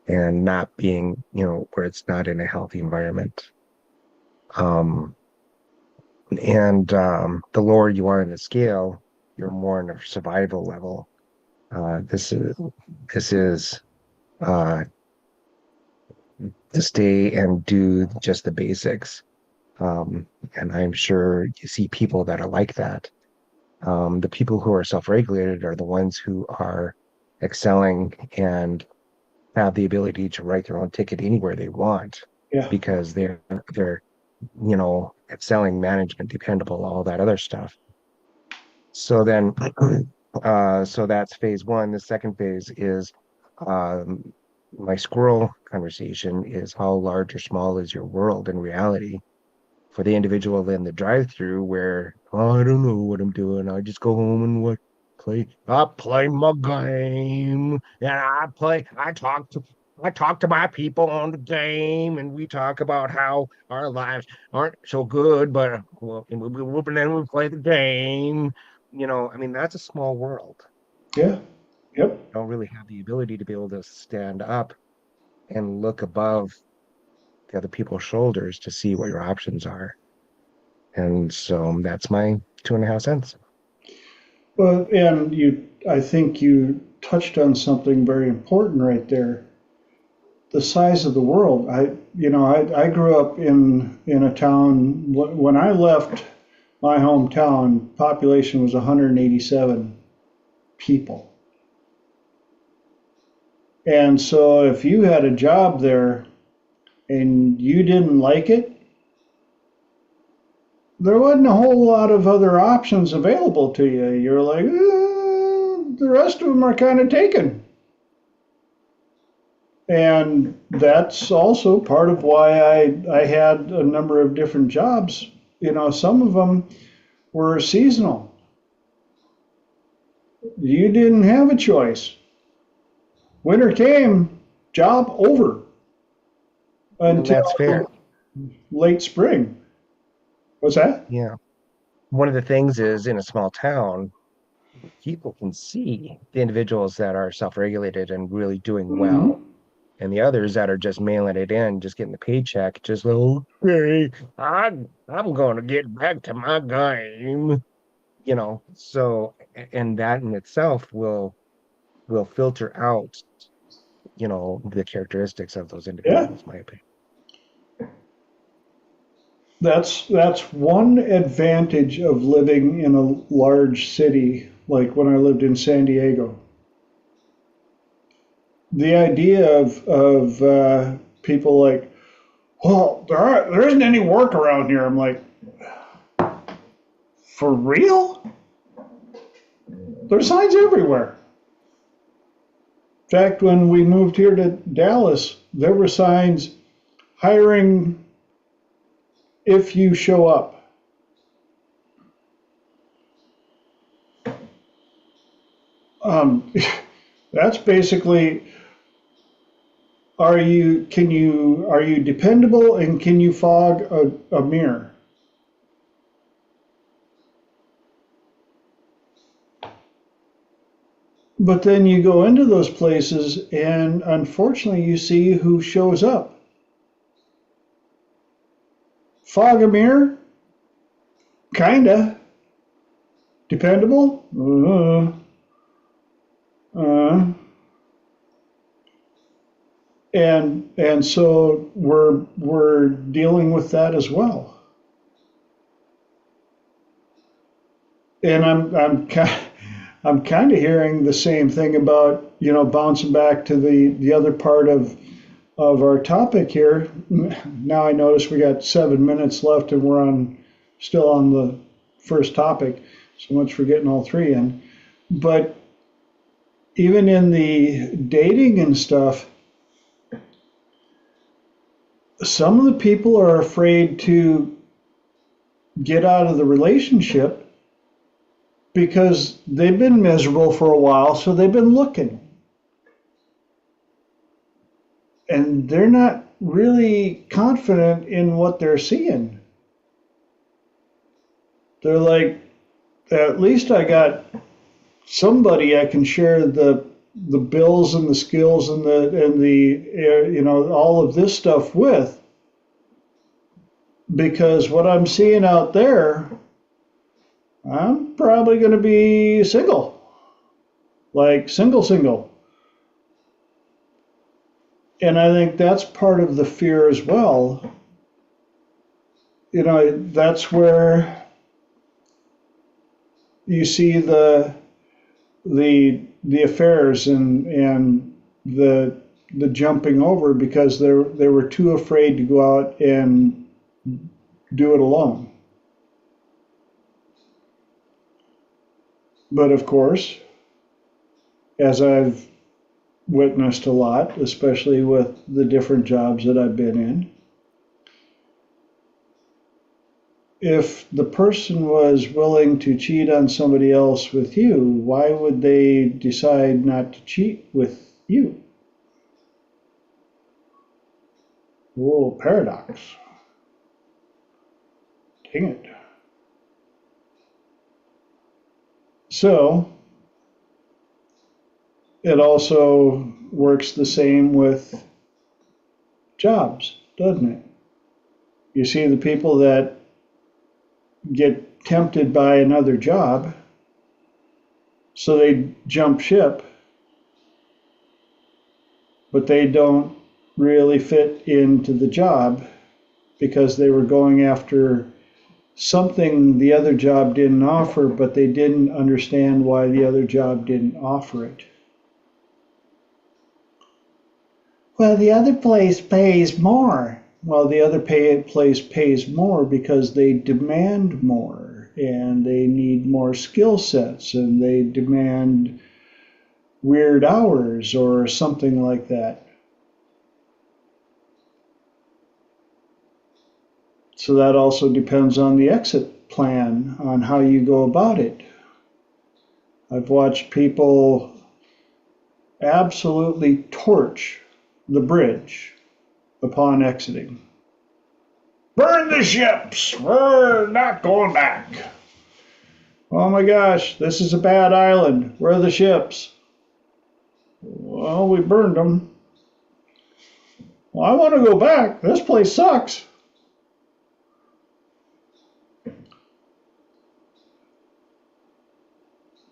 and not being, where it's not in a healthy environment. The lower you are in the scale, you're more on a survival level. This is to stay and do just the basics. And I'm sure you see people that are like that. The people who are self-regulated are the ones who are excelling and have the ability to write their own ticket anywhere they want Yeah. because they're excelling, management, dependable, all that other stuff. So then, so that's phase one. The second phase is my squirrel conversation is how large or small is your world in reality? for the individual in the drive-through where, oh, I don't know what I'm doing. I just go home and I play my game. And I talk to my people on the game, and we talk about how our lives aren't so good, but well, and then we play the game. I mean, that's a small world. Yeah. Yep. You don't really have the ability to be able to stand up and look above the other people's shoulders to see what your options are. And so that's my 2.5 cents. Well, and I think you touched on something very important right there. The size of the world. I grew up in a town. When I left my hometown, population was 187 people. And so if you had a job there and you didn't like it, there wasn't a whole lot of other options available to you. You're like, the rest of them are kind of taken. And that's also part of why I had a number of different jobs. Some of them were seasonal. You didn't have a choice. Winter came, job over until That's fair. late spring. What's that? Yeah. One of the things is in a small town, people can see the individuals that are self-regulated and really doing well, and the others that are just mailing it in, just getting the paycheck, just okay, I'm going to get back to my game, So, and that in itself will filter out, the characteristics of those Yeah, individuals, in my opinion. that's one advantage of living in a large city, like when I lived in San Diego. The idea of people like, well, there isn't any work around here. I'm like, for real? There's signs everywhere. In fact, when we moved here to Dallas, there were signs hiring if you show up. That's basically, are you dependable and can you fog a mirror? But then you go into those places and unfortunately you see who shows up. Fog a mirror? Kinda. Dependable? And so we're dealing with that as well. And I'm kind of hearing the same thing about, bouncing back to the other part of our topic here. Now I notice we got 7 minutes left and we're still on the first topic. So much for getting all three in. But even in the dating and stuff, some of the people are afraid to get out of the relationship because they've been miserable for a while, so they've been looking. And they're not really confident in what they're seeing. They're like, at least I got somebody I can share the bills and the skills and the all of this stuff with, because what I'm seeing out there, I'm probably going to be single, like single. And I think that's part of the fear as well. That's where you see the affairs and the jumping over because they were too afraid to go out and do it alone. But of course, as I've witnessed a lot, especially with the different jobs that I've been in, if the person was willing to cheat on somebody else with you, why would they decide not to cheat with you? Whoa, paradox. Dang it. So, it also works the same with jobs, doesn't it? You see the people that get tempted by another job, so they jump ship, but they don't really fit into the job because they were going after something the other job didn't offer, but they didn't understand why the other job didn't offer it. Well, the other place pays more. Well, the other place pays more because they demand more and they need more skill sets and they demand weird hours or something like that. So that also depends on the exit plan, on how you go about it. I've watched people absolutely torch the bridge upon exiting. Burn the ships! We're not going back. Oh my gosh, this is a bad island. Where are the ships? Well, we burned them. Well, I want to go back. This place sucks.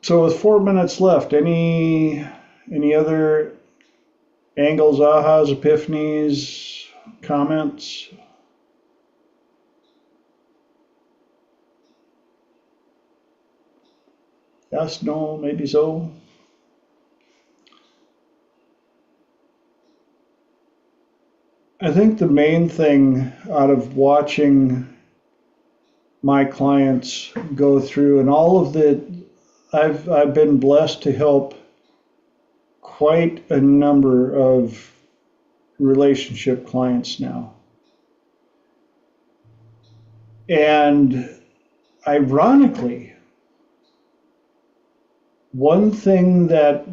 So with 4 minutes left, any other angles, ahas, epiphanies, comments? Yes, no, maybe so. I think the main thing out of watching my clients go through and all of the, I've been blessed to help quite a number of relationship clients now. And ironically, one thing that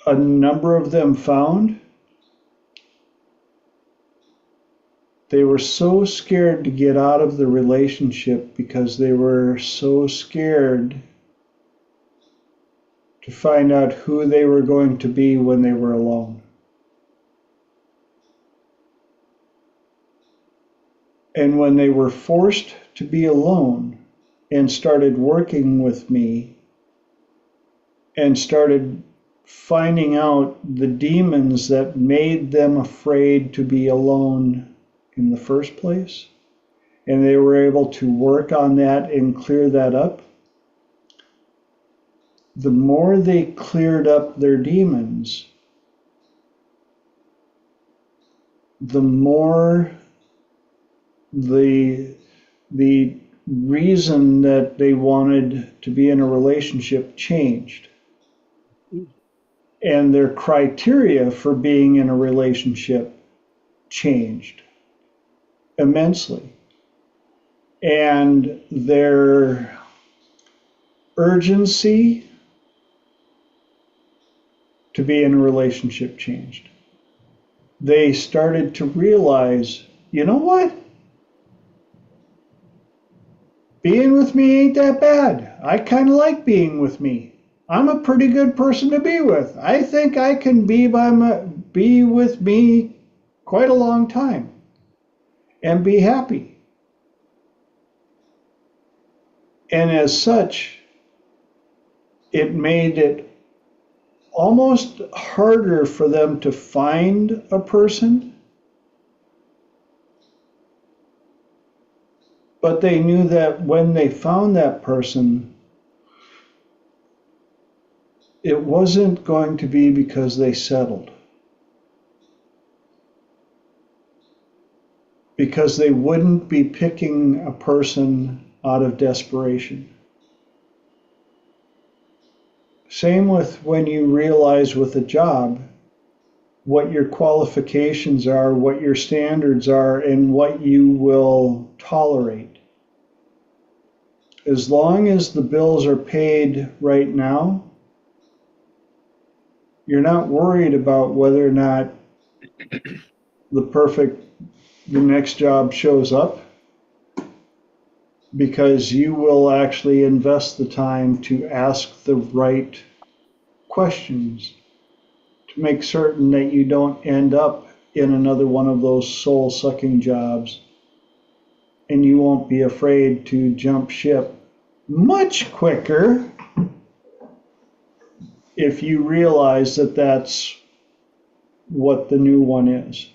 a number of them found, they were so scared to get out of the relationship because they were so scared to find out who they were going to be when they were alone. And when they were forced to be alone and started working with me and started finding out the demons that made them afraid to be alone in the first place, and they were able to work on that and clear that up, the more they cleared up their demons, the more the reason that they wanted to be in a relationship changed. And their criteria for being in a relationship changed immensely. And their urgency to be in a relationship changed. They started to realize, you know what? Being with me ain't that bad. I kind of like being with me. I'm a pretty good person to be with. I think I can be with me quite a long time and be happy. And as such, it made it almost harder for them to find a person, but they knew that when they found that person, it wasn't going to be because they settled. Because they wouldn't be picking a person out of desperation. Same with when you realize with a job what your qualifications are, what your standards are, and what you will tolerate. as long as the bills are paid right now, you're not worried about whether or not the next job shows up, because you will actually invest the time to ask the right questions to make certain that you don't end up in another one of those soul-sucking jobs, and you won't be afraid to jump ship much quicker if you realize that that's what the new one is.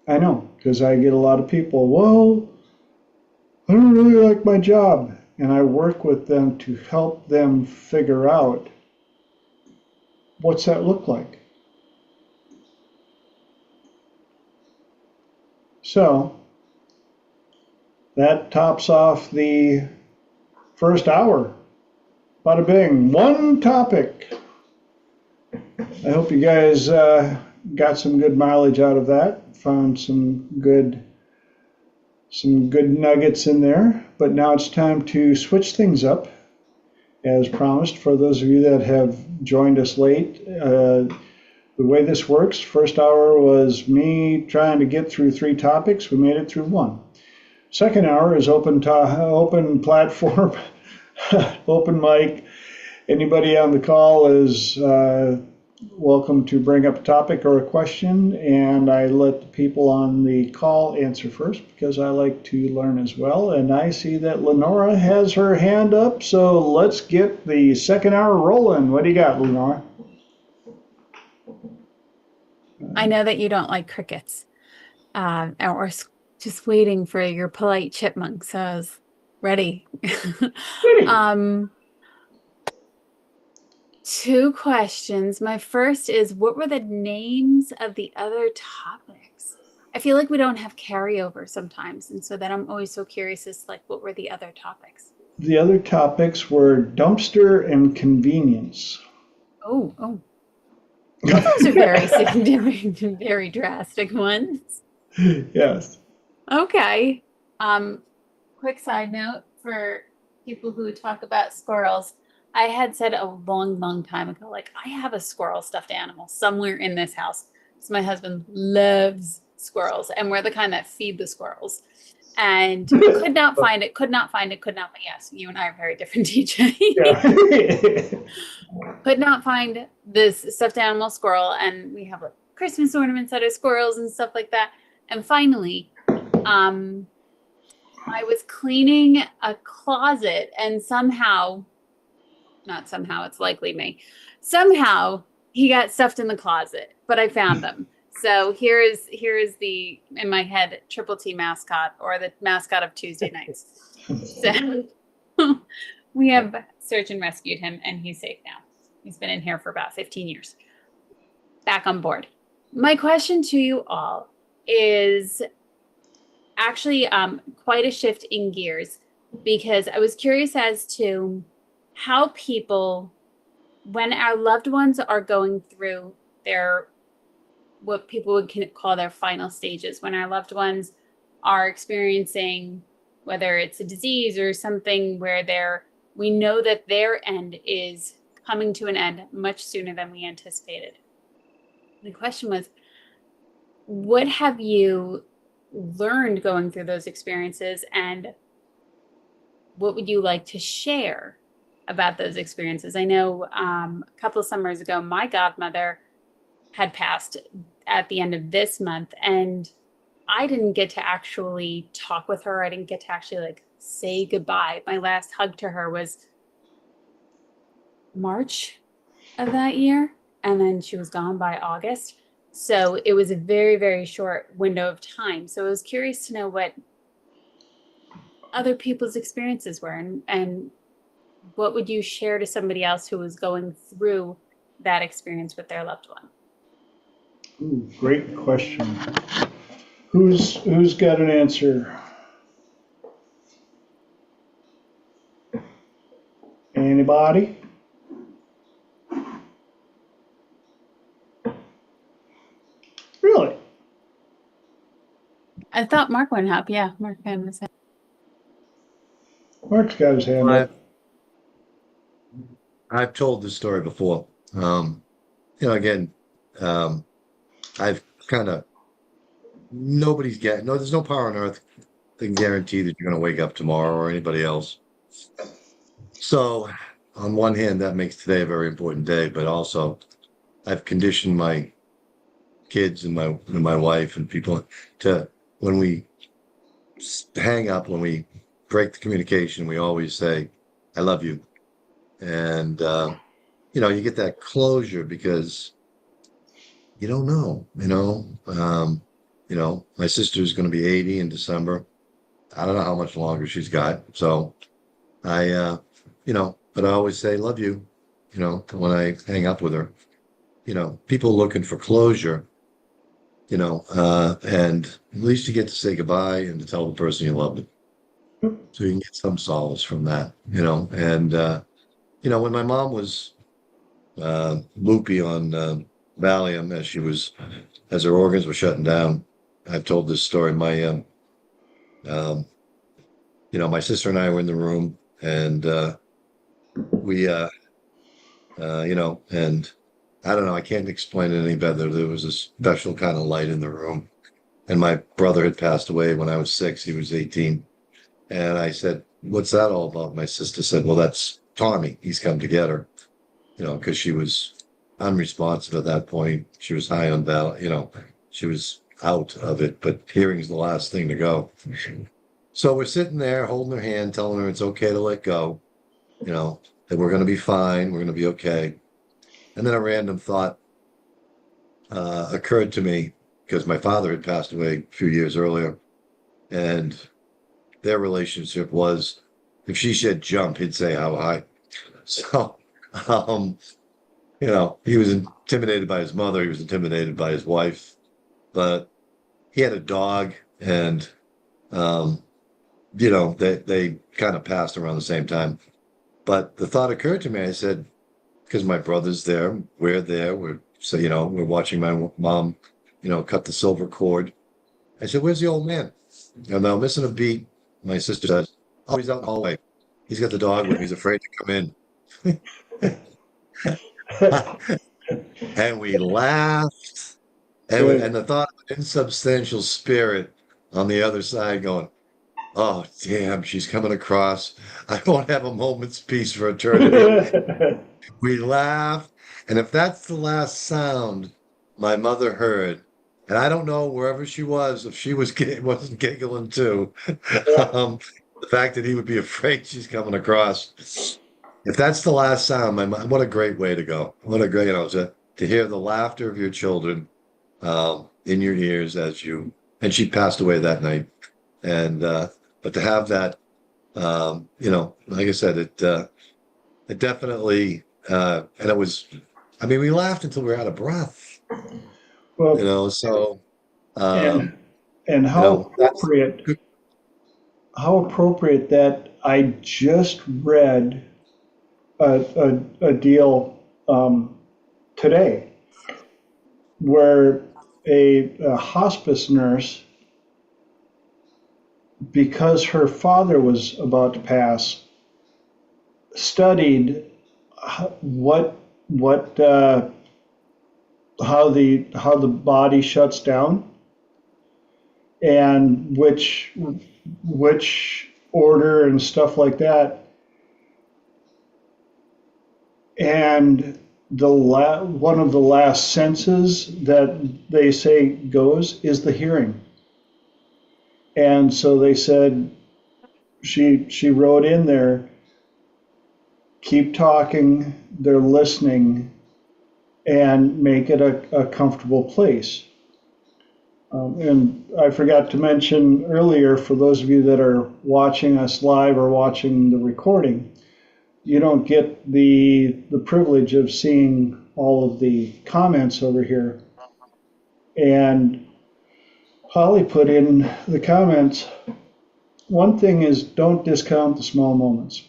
I know, because I get a lot of people, well, I don't really like my job. And I work with them to help them figure out, what's that look like? So that tops off the first hour. Bada bing, one topic. I hope you guys got some good mileage out of that, found some good nuggets in there. But now it's time to switch things up. As promised, for those of you that have joined us late, the way this works, first hour was me trying to get through 3 topics. We made it through 1. Second hour is open platform, open mic. Anybody on the call is welcome to bring up a topic or a question, and I let the people on the call answer first because I like to learn as well. And I see that Lenora has her hand up, so let's get the second hour rolling. What do you got, Lenora? I know that you don't like crickets, or just waiting for your polite chipmunk, so I was ready. 2 questions. My first is, what were the names of the other topics? I feel like we don't have carryover sometimes, and so then I'm always so curious as like, what were the other topics? The other topics were dumpster and convenience. Oh. Well, those are very significant and very drastic ones. Yes. Okay. Quick side note for people who talk about squirrels. I had said a long, long time ago, like, I have a squirrel stuffed animal somewhere in this house. So my husband loves squirrels, and we're the kind that feed the squirrels. And could not find it. Yes, you and I are very different, DJ. Yeah. Could not find this stuffed animal squirrel, and we have like Christmas ornaments that are squirrels and stuff like that. And finally, I was cleaning a closet, and not somehow, it's likely me. Somehow he got stuffed in the closet, but I found them. So here is the, in my head, Triple T mascot, or the mascot of Tuesday nights. So we have search and rescued him, and he's safe now. He's been in here for about 15 years. Back on board. My question to you all is actually quite a shift in gears, because I was curious as to how people, when our loved ones are going through their, what people would call their final stages, when our loved ones are experiencing, whether it's a disease or something where we know that their end is coming to an end much sooner than we anticipated. The question was, what have you learned going through those experiences, and what would you like to share about those experiences? I know a couple of summers ago, my godmother had passed at the end of this month, and I didn't get to actually talk with her. I didn't get to actually like say goodbye. My last hug to her was March of that year, and then she was gone by August. So it was a very, very short window of time. So I was curious to know what other people's experiences were, and what would you share to somebody else who was going through that experience with their loved one? Ooh, great question. Who's got an answer? Anybody? Really? I thought Mark went up. Yeah, Mark had his hand. Mark's got his hand up. I've told this story before. Again, um, I've kind of there's no power on earth that can guarantee that you're going to wake up tomorrow or anybody else. So, on one hand, that makes today a very important day, but also I've conditioned my kids and my wife and people to when we hang up, when we break the communication, we always say, "I love you," and you get that closure because you don't know, my sister's going to be 80 in December. I don't know how much longer she's got. So but I always say, love you, when I hang up with her, people looking for closure, and at least you get to say goodbye and to tell the person you love them. So you can get some solace from that, and, when my mom was loopy on Valium as her organs were shutting down. I've told this story. My sister and I were in the room, and we, and I don't know, I can't explain it any better. There was a special kind of light in the room, and my brother had passed away when I was 6. He was 18, and I said, "What's that all about?" My sister said, "Well, that's Tommy. He's come to get her." Because she was unresponsive at that point. She was high on she was out of it, but hearing's the last thing to go. So we're sitting there holding her hand, telling her it's okay to let go, that we're going to be fine, we're going to be okay. And then a random thought occurred to me because my father had passed away a few years earlier, and their relationship was if she said jump, he'd say how high. So he was intimidated by his mother. He was intimidated by his wife, but he had a dog, and they kind of passed around the same time. But the thought occurred to me. I said, because my brother's there, we're there. We're watching my mom, cut the silver cord. I said, "Where's the old man?" And now missing a beat. My sister says, "Oh, he's out in the hallway. He's got the dog with him. He's afraid to come in." And we laughed, and the thought of an insubstantial spirit on the other side going, "Oh, damn, she's coming across. I won't have a moment's peace for eternity." We laughed, and if that's the last sound my mother heard, and I don't know wherever she was, if she wasn't giggling too, the fact that he would be afraid she's coming across. If that's the last sound, what a great way to go. What a great, to hear the laughter of your children in your ears and she passed away that night. And, but to have that, like I said, it definitely, and it was, we laughed until we were out of breath, Well, so, and that's good. how appropriate that I just read a deal today where a hospice nurse, because her father was about to pass, studied what how the body shuts down and which order and stuff like that. And one of the last senses that they say goes is the hearing. And so they said, she wrote in there, keep talking, they're listening, and make it a comfortable place. And I forgot to mention earlier, for those of you that are watching us live or watching the recording, you don't get the privilege of seeing all of the comments over here. And Holly put in the comments, one thing is don't discount the small moments.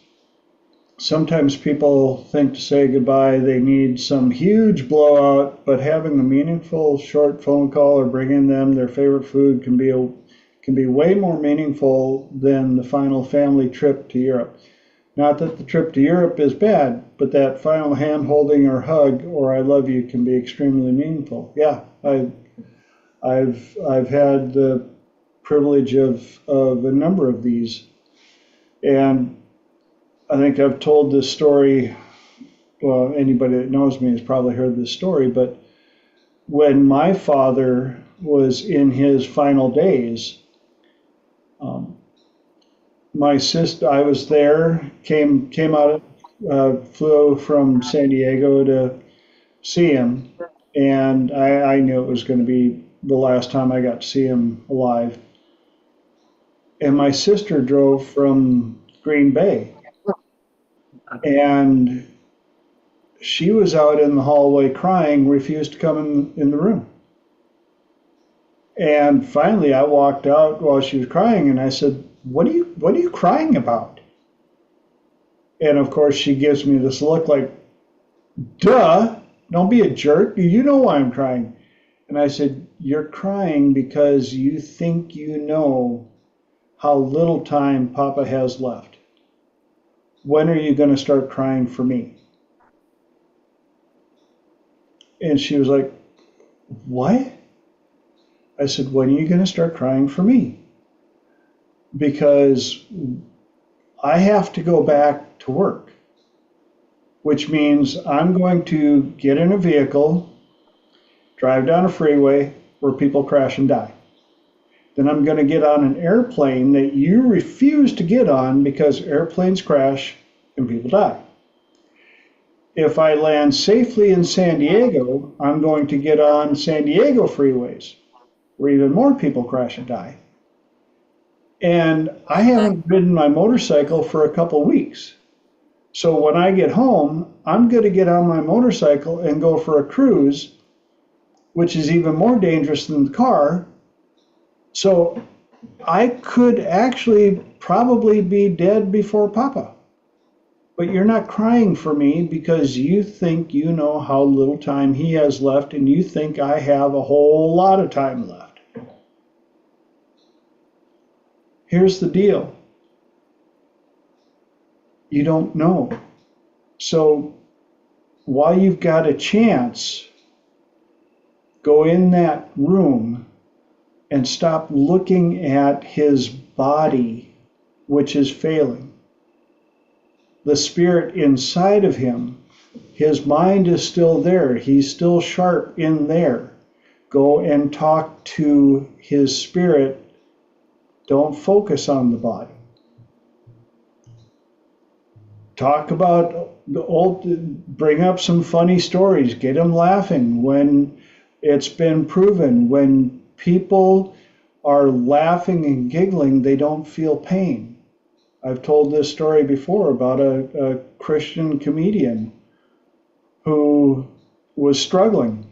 Sometimes people think to say goodbye, they need some huge blowout, but having a meaningful short phone call or bringing them their favorite food can can be way more meaningful than the final family trip to Europe. Not that the trip to Europe is bad, but that final hand holding or hug or I love you can be extremely meaningful. Yeah, I've had the privilege of a number of these, and I think I've told this story. Well, anybody that knows me has probably heard this story, but when my father was in his final days, my sister, I was there, came out, flew from San Diego to see him, and I knew it was going to be the last time I got to see him alive. And my sister drove from Green Bay, and she was out in the hallway crying, refused to come in the room. And finally, I walked out while she was crying, and I said, what are you crying about?" And of course, she gives me this look like, "Duh, don't be a jerk. You know why I'm crying." And I said, "You're crying because you think you know how little time Papa has left. When are you going to start crying for me?" And she was like, "What?" I said, "When are you going to start crying for me? Because I have to go back to work, which means I'm going to get in a vehicle, drive down a freeway where people crash and die. Then I'm going to get on an airplane that you refuse to get on because airplanes crash and people die. If I land safely in San Diego, I'm going to get on San Diego freeways where even more people crash and die. And I haven't ridden my motorcycle for a couple weeks. So when I get home, I'm going to get on my motorcycle and go for a cruise, which is even more dangerous than the car. So I could actually probably be dead before Papa. But you're not crying for me because you think you know how little time he has left, and you think I have a whole lot of time left. Here's the deal. You don't know. So while you've got a chance, go in that room and stop looking at his body, which is failing. The spirit inside of him, his mind is still there. He's still sharp in there. Go and talk to his spirit. Don't focus on the body. Talk about the old, bring up some funny stories, get them laughing when it's been proven. When people are laughing and giggling, they don't feel pain. I've told this story before about a Christian comedian who was struggling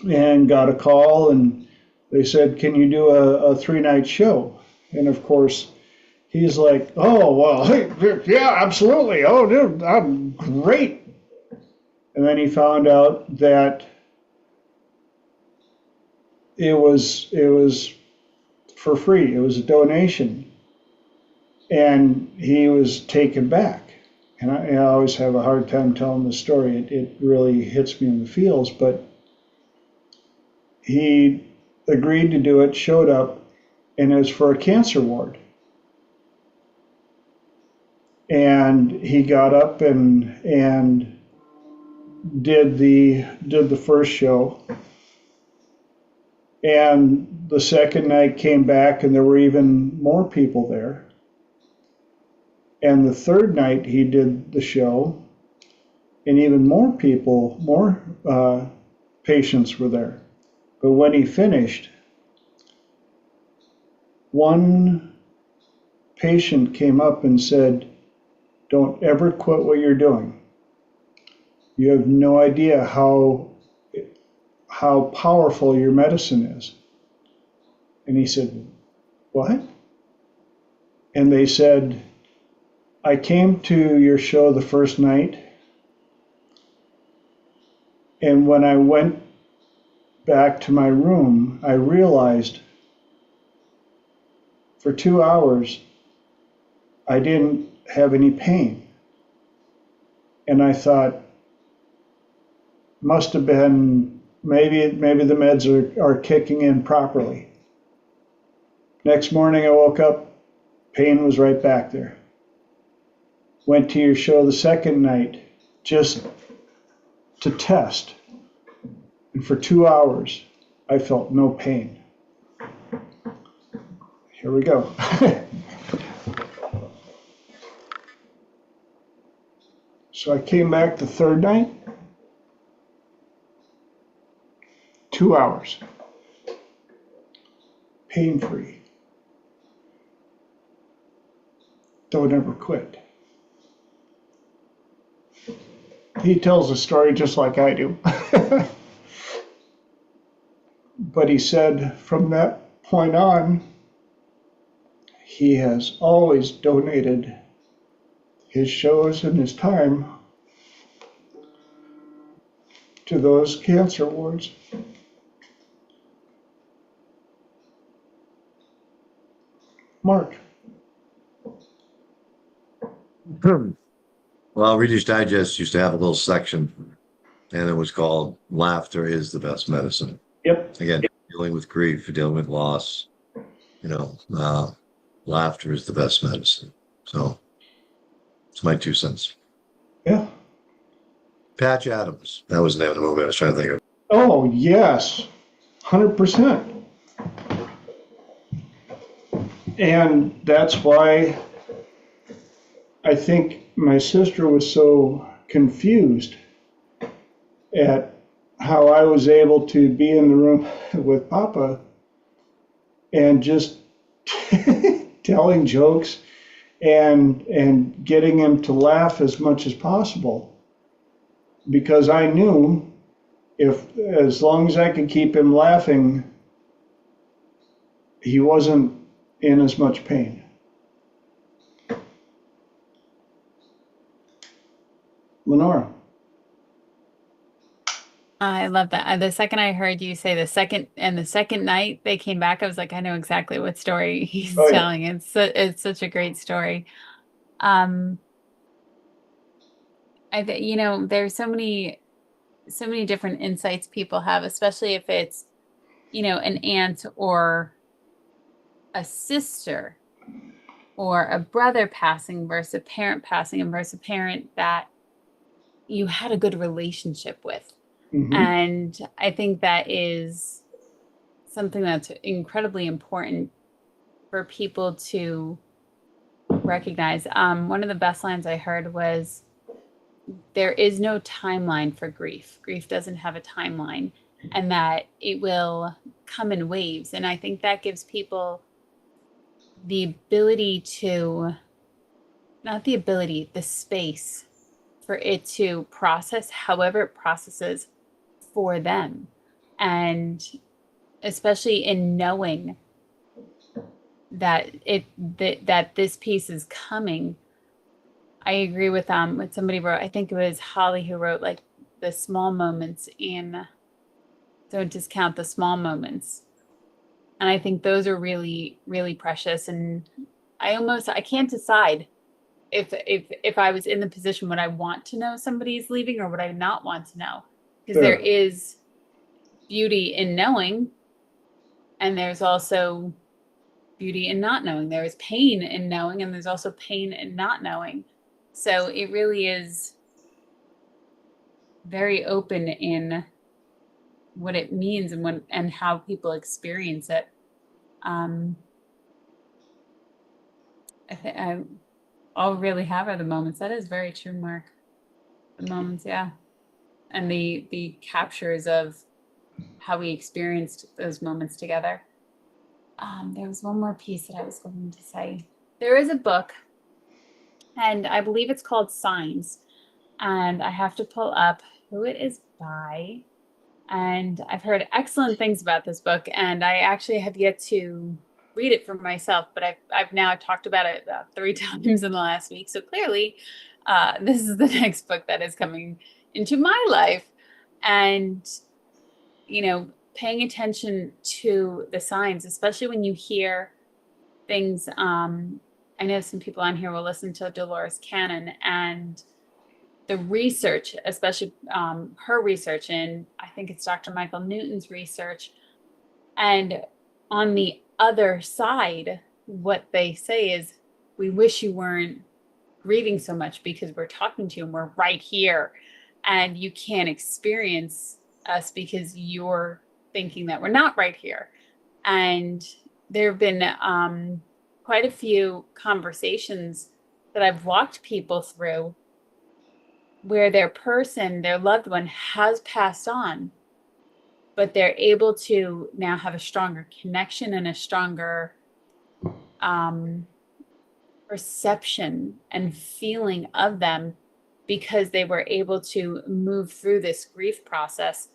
and got a call, and they said, "Can you do a 3-night show?" And of course, he's like, "Oh, well, hey, yeah, absolutely. Oh, dude, I'm great." And then he found out that it was for free. It was a donation. And he was taken back. And I always have a hard time telling the story. It really hits me in the feels. But he agreed to do it, showed up, and it was for a cancer ward. And he got up and did the first show. And the second night came back, and there were even more people there. And the third night he did the show, and even more people, more patients were there. But when he finished, one patient came up and said, "Don't ever quit what you're doing. You have no idea how powerful your medicine is." And he said, "What?" And they said, "I came to your show the first night, and when I went back to my room, I realized For 2 hours, I didn't have any pain. And I thought, must have been, maybe the meds are kicking in properly. Next morning I woke up, pain was right back there. Went to your show the second night just to test. And for 2 hours, I felt no pain. Here we go. So I came back the third night, 2 hours, pain-free. Don't ever quit. He tells a story just like I do. But he said from that point on, he has always donated his shows and his time to those cancer wards. Mark. Well, Reader's Digest used to have a little section, and it was called "Laughter is the Best Medicine." Yep. Again, dealing with grief, dealing with loss, laughter is the best medicine. So it's my 2 cents. Yeah. Patch Adams. That was the name of the movie I was trying to think of. Oh, yes. 100%. And that's why I think my sister was so confused at how I was able to be in the room with Papa and just telling jokes and getting him to laugh as much as possible. Because I knew if as long as I could keep him laughing, he wasn't in as much pain. Lenora. I love that. The second I heard you say the second night they came back, I was like, I know exactly what story he's Oh, yeah. telling. It's such a great story. There's so many different insights people have, especially if it's, an aunt or a sister or a brother passing versus a parent passing and versus a parent that you had a good relationship with. Mm-hmm. And I think that is something that's incredibly important for people to recognize. One of the best lines I heard was, there is no timeline for grief. Grief doesn't have a timeline, and that it will come in waves. And I think that gives people the ability to, not the ability, the space for it to process however it processes for them. And especially in knowing that that this piece is coming. I agree with what somebody wrote. I think it was Holly who wrote, like, the small moments in, don't discount the small moments. And I think those are really, really precious. And I can't decide if I was in the position, would I want to know somebody's leaving or would I not want to know? Because there is beauty in knowing, and there's also beauty in not knowing. There is pain in knowing, and there's also pain in not knowing. So it really is very open in what it means and how people experience it. I think all really have are the moments. That is very true, Mark. The moments, yeah, and the captures of how we experienced those moments together. There was one more piece that I was going to say. There is a book, and I believe it's called Signs. And I have to pull up who it is by. And I've heard excellent things about this book, and I actually have yet to read it for myself, but I've now talked about it 3 times in the last week. So clearly, this is the next book that is coming into my life. And, paying attention to the signs, especially when you hear things, I know some people on here will listen to Dolores Cannon, and the research, especially her research, and I think it's Dr. Michael Newton's research. And on the other side, what they say is, we wish you weren't grieving so much because we're talking to you and we're right here, and you can't experience us because you're thinking that we're not right here. And there have been quite a few conversations that I've walked people through where their loved one has passed on, but they're able to now have a stronger connection and a stronger perception and feeling of them, because they were able to move through this grief process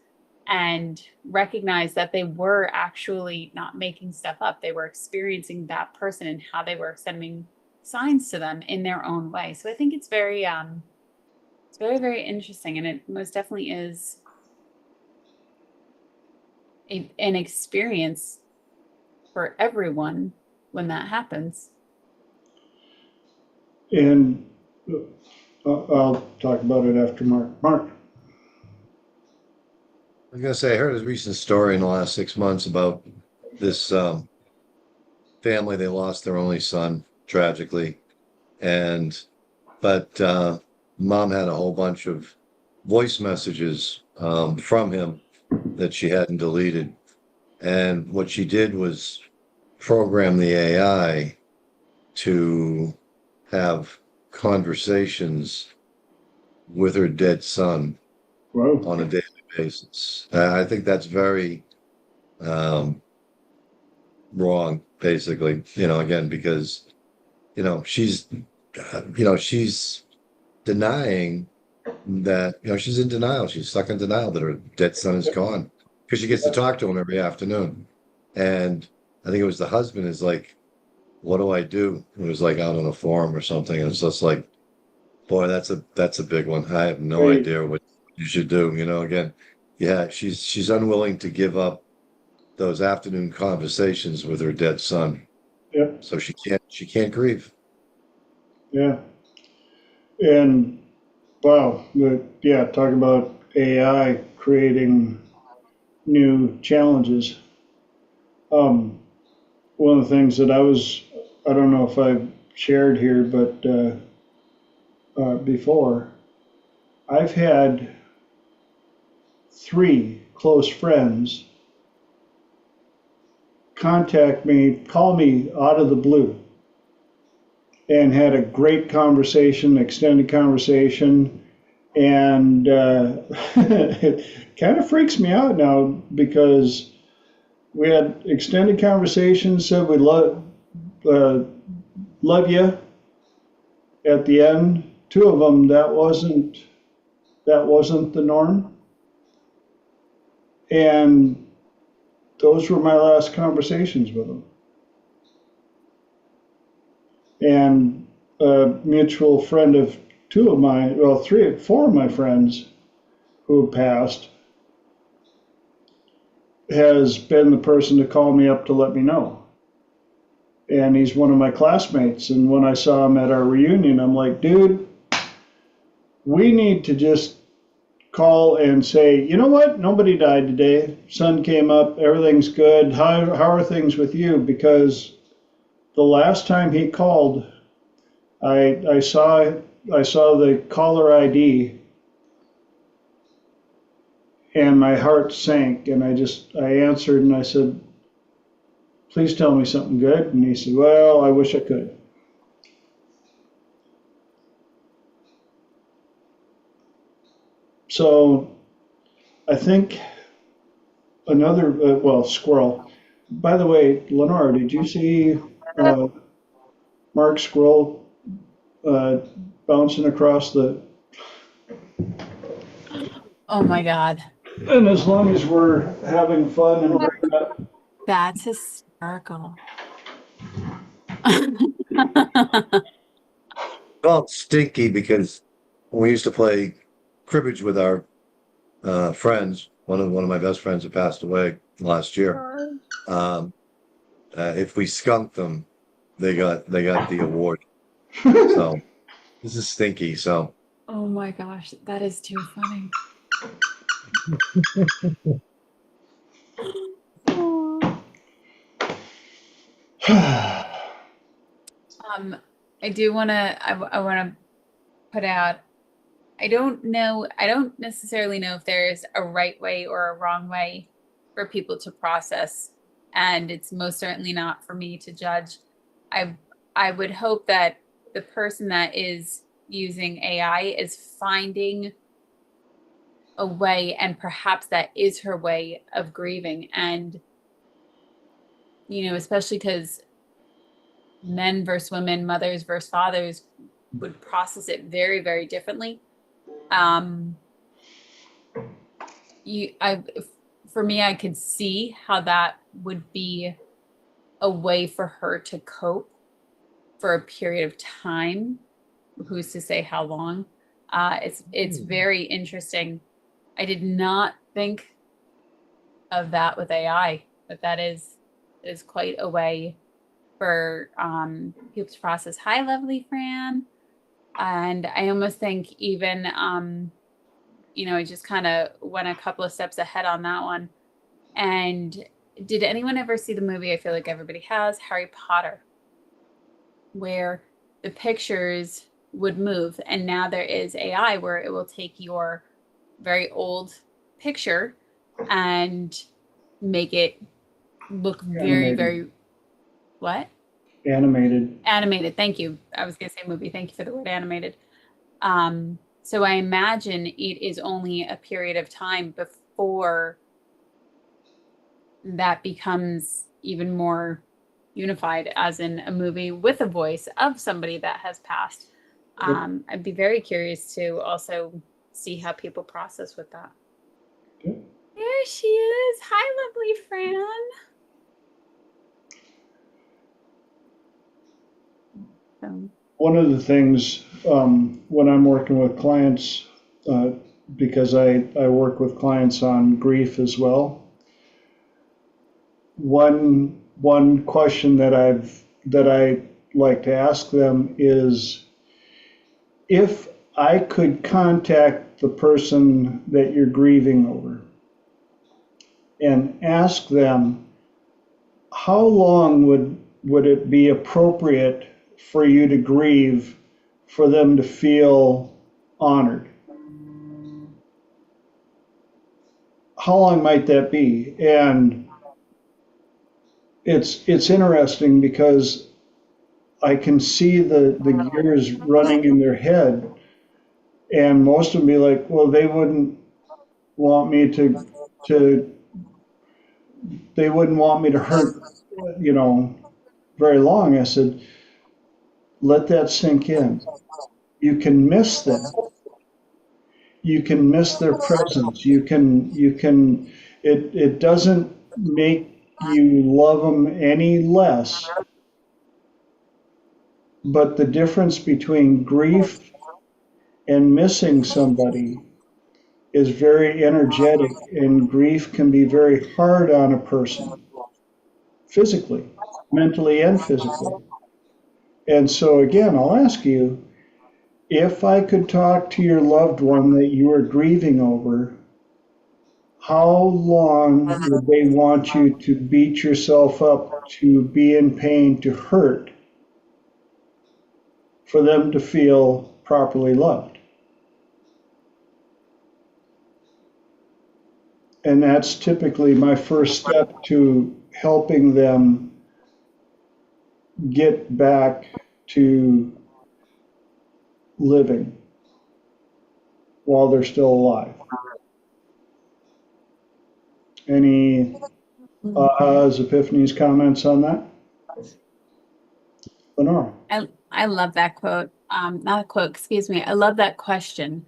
and recognize that they were actually not making stuff up. They were experiencing that person and how they were sending signs to them in their own way. So I think it's very, very interesting. And it most definitely is an experience for everyone when that happens. And I'll talk about it after Mark. Mark. I was going to say, I heard a recent story in the last 6 months about this family. They lost their only son tragically. But mom had a whole bunch of voice messages from him that she hadn't deleted. And what she did was program the AI to have conversations with her dead son. Whoa. On a daily basis. I think that's very wrong, basically, again, because, she's denying that, she's in denial. She's stuck in denial that her dead son is gone, because she gets to talk to him every afternoon. And I think it was the husband is like, what do I do? It was like out on a forum or something. And it's just like, boy, that's a big one. I have no idea what you should do. Again, yeah, she's unwilling to give up those afternoon conversations with her dead son. Yep. So she can't grieve. Yeah. And wow, talk about AI creating new challenges. One of the things that I don't know if I've shared here, but before, I've had 3 close friends call me out of the blue, and had a great conversation, extended conversation. And it kind of freaks me out now, because we had extended conversations, said we love you at the end. 2 of them, that wasn't the norm. And those were my last conversations with them. And a mutual friend of 4 of my friends who have passed has been the person to call me up to let me know. And he's one of my classmates. And when I saw him at our reunion, I'm like, dude, we need to just call and say, you know what? Nobody died today. Sun came up. Everything's good. How are things with you? Because the last time he called, I saw the caller ID, and my heart sank. And I answered, and I said, please tell me something good. And he said, well, I wish I could. So I think another, squirrel. By the way, Lenore, did you see Mark Squirrel bouncing across the... Oh my God. And as long as we're having fun and bringing up... That's hysterical. Well, it's stinky because when we used to play cribbage with our friends, one of my best friends that passed away last year. If we skunked them, they got the award. So this is stinky. So Oh my gosh, that is too funny. Oh. I do want to, I want to put out, I don't necessarily know if there's a right way or a wrong way for people to process, and it's most certainly not for me to judge. I I would hope that the person that is using AI is finding a way, and perhaps that is her way of grieving. And, especially because men versus women, mothers versus fathers would process it very, very differently. For me, I could see how that would be a way for her to cope for a period of time. Who's to say how long? It's very interesting. I did not think of that with AI, but that is quite a way for people to process. Hi, lovely Fran. And I almost think even I just kind of went a couple of steps ahead on that one. And did anyone ever see the movie? I feel like everybody has, Harry Potter, where the pictures would move, and now there is AI where it will take your very old picture and make it look very, Animated. very, what? Animated. Animated. Thank you. I was going to say movie. Thank you for the word animated. So I imagine it is only a period of time before that becomes even more unified, as in a movie with a voice of somebody that has passed. I'd be very curious to also see how people process with that. Yep. There she is. Hi, lovely Fran. One of the things when I'm working with clients, because I work with clients on grief as well, one question that I like to ask them is, if I could contact the person that you're grieving over and ask them, how long would it be appropriate for you to grieve for them to feel honored? How long might that be? And it's interesting because I can see the gears running in their head, and most of them be like, well, they wouldn't want me to they wouldn't want me to hurt, very long. I said, let that sink in. You can miss them. You can miss their presence. It doesn't make you love them any less. But the difference between grief and missing somebody is very energetic, and grief can be very hard on a person, physically, mentally, and physically. And so, again, I'll ask you, if I could talk to your loved one that you are grieving over, how long would they want you to beat yourself up, to be in pain, to hurt, for them to feel properly loved? And that's typically my first step to helping them get back to living while they're still alive. Any ahas, epiphanies, comments on that? Lenora. I love that quote. Not a quote, excuse me. I love that question.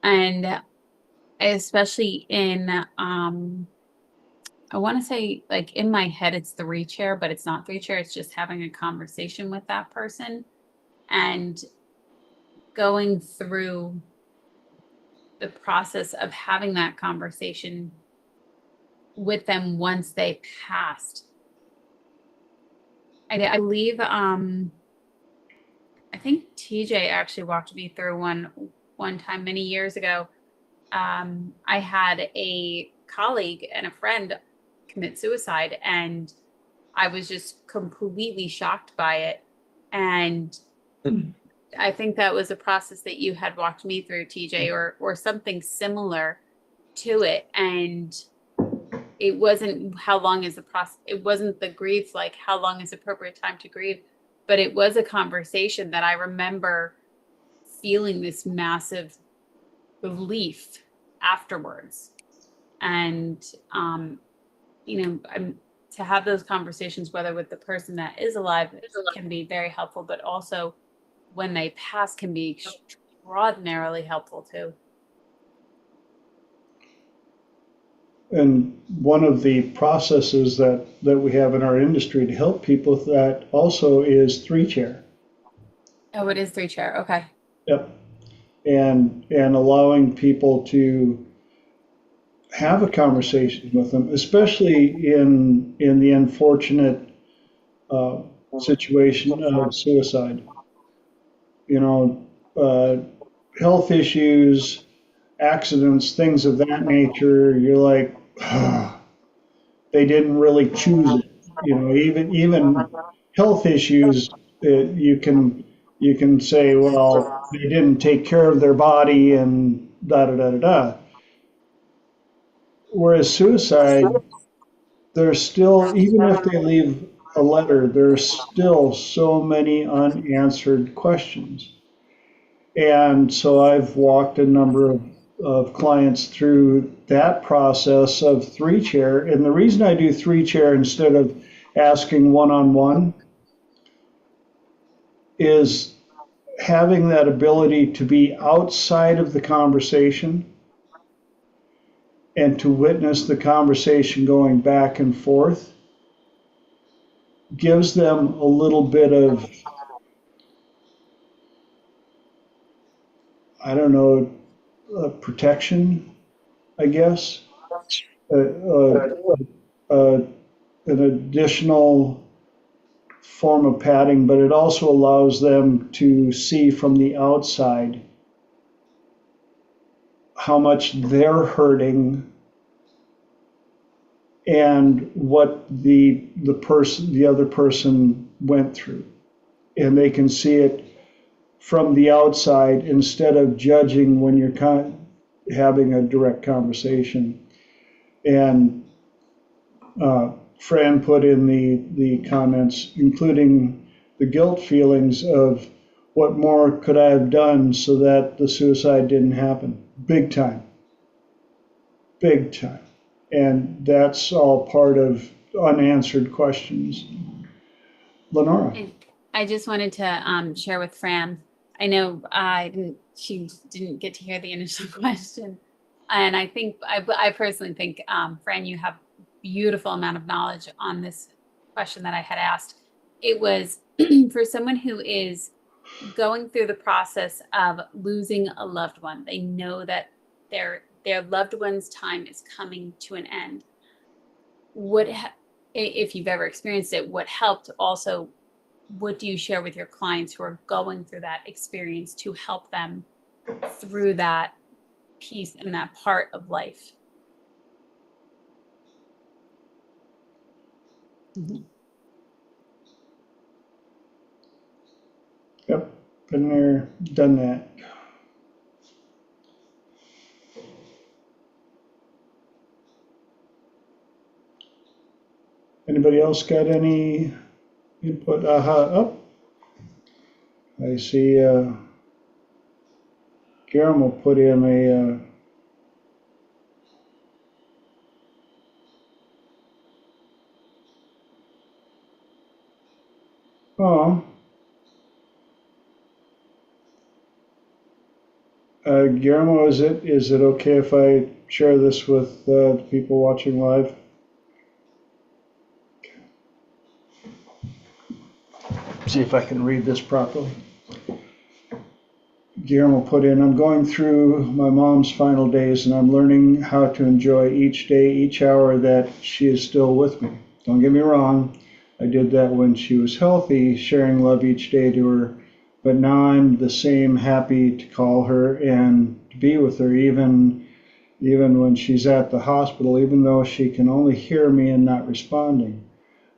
And especially in, I want to say, like, in my head, it's the chair, but it's not chair. It's just having a conversation with that person and going through the process of having that conversation with them once they passed. I believe I think TJ actually walked me through one time many years ago. I had a colleague and a friend commit suicide, and I was just completely shocked by it. And I think that was a process that you had walked me through, TJ, or something similar to it. And it wasn't how long is the process, it wasn't the grief, like how long is appropriate time to grieve, but it was a conversation that I remember feeling this massive relief afterwards. And to have those conversations, whether with the person that is alive, can be very helpful, but also when they pass can be extraordinarily helpful too. And one of the processes that we have in our industry to help people with that also is 3-chair. Oh, it is 3-chair. Okay. Yep. And allowing people to have a conversation with them, especially in the unfortunate situation of suicide. Health issues, accidents, things of that nature. You're like, they didn't really choose it. Even health issues, you can say, well, they didn't take care of their body and da da da da da. Whereas suicide, there's still, even if they leave a letter, there's still so many unanswered questions. And so I've walked a number of clients through that process of 3-chair. And the reason I do 3-chair instead of asking one-on-one is having that ability to be outside of the conversation and to witness the conversation going back and forth gives them a little bit of, I don't know, protection, I guess, an additional form of padding, but it also allows them to see from the outside how much they're hurting and what the other person went through, and they can see it from the outside instead of judging when you're having a direct conversation. And Fran put in the comments, including the guilt feelings of what more could I have done so that the suicide didn't happen. Big time. Big time. And that's all part of unanswered questions. Lenora. I just wanted to share with Fran. I know she didn't get to hear the initial question. And I think, I personally think, Fran, you have beautiful amount of knowledge on this question that I had asked. It was for someone who is going through the process of losing a loved one. They know that their loved one's time is coming to an end. If you've ever experienced it, what helped also, what do you share with your clients who are going through that experience to help them through that piece and that part of life? Mm-hmm. Yep, been there, done that. Anybody else got any input? Up. I see Guillermo put in a Guillermo, is it okay if I share this with the people watching live? See if I can read this properly. Guillermo put in, I'm going through my mom's final days and I'm learning how to enjoy each day, each hour that she is still with me. Don't get me wrong, I did that when she was healthy, sharing love each day to her. But now I'm the same, happy to call her and to be with her, even when she's at the hospital, even though she can only hear me and not responding.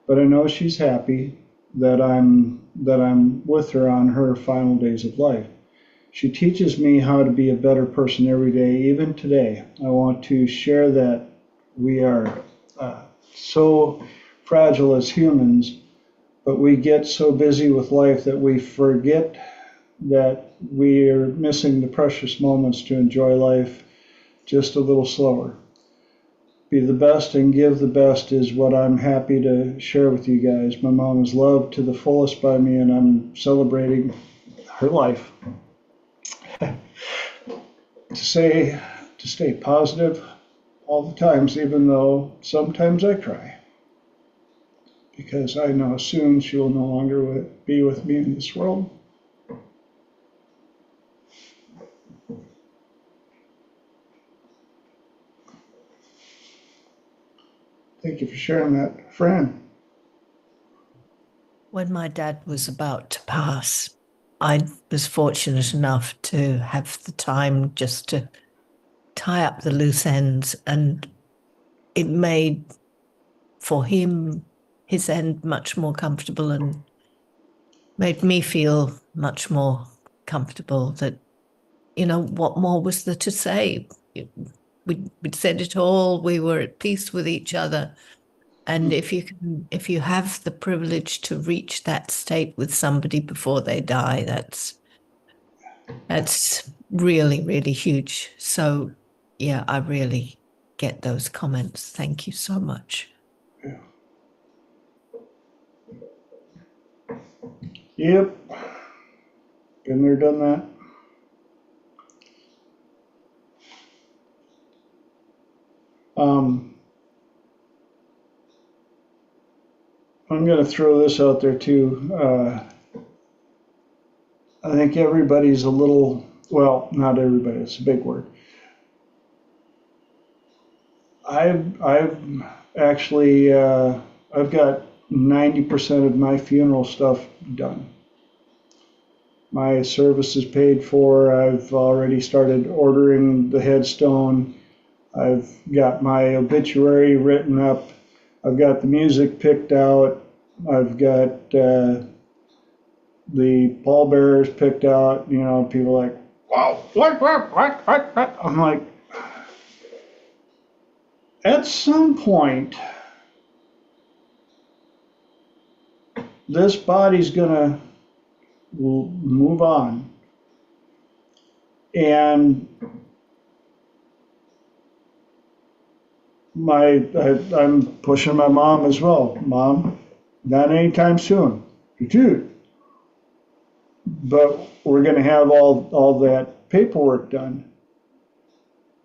But I know she's happy that I'm with her on her final days of life. She teaches me how to be a better person every day, even today. I want to share that we are so fragile as humans, but we get so busy with life that we forget that we are missing the precious moments to enjoy life just a little slower. Be the best and give the best is what I'm happy to share with you guys. My mom is loved to the fullest by me, and I'm celebrating her life. To stay positive all the times, even though sometimes I cry, because I know soon she will no longer be with me in this world. Thank you for sharing that, Fran. When my dad was about to pass, I was fortunate enough to have the time just to tie up the loose ends, and it made for him his end much more comfortable and made me feel much more comfortable that, what more was there to say? We'd said it all. We were at peace with each other. And if you have the privilege to reach that state with somebody before they die, that's really, really huge. So yeah, I really get those comments. Thank you so much. Yep. Been there, done that. I'm going to throw this out there too. I think everybody's a little, well, not everybody, it's a big word. I've actually, I've got 90% of my funeral stuff done. My service is paid for. I've already started ordering the headstone. I've got my obituary written up. I've got the music picked out. I've got the pallbearers picked out. People are like, wow, what? I'm like, at some point, this body's gonna move on. And I'm pushing my mom as well. Mom, not anytime soon. Dude. But we're going to have all that paperwork done.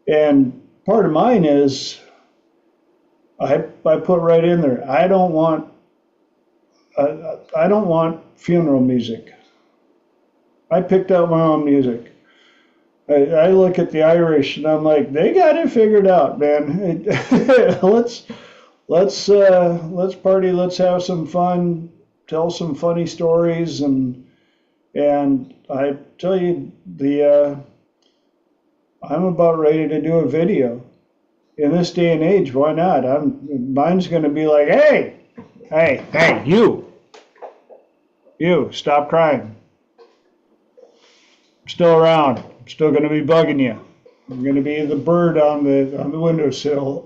And part of mine is, I put right in there, I don't want funeral music. I picked out my own music. I look at the Irish and I'm like, they got it figured out, man. Let's party, let's have some fun, tell some funny stories, and I tell you, I'm about ready to do a video. In this day and age, why not? Mine's going to be like, hey, you, stop crying. I'm still around. I'm still going to be bugging you. I'm going to be the bird on the windowsill.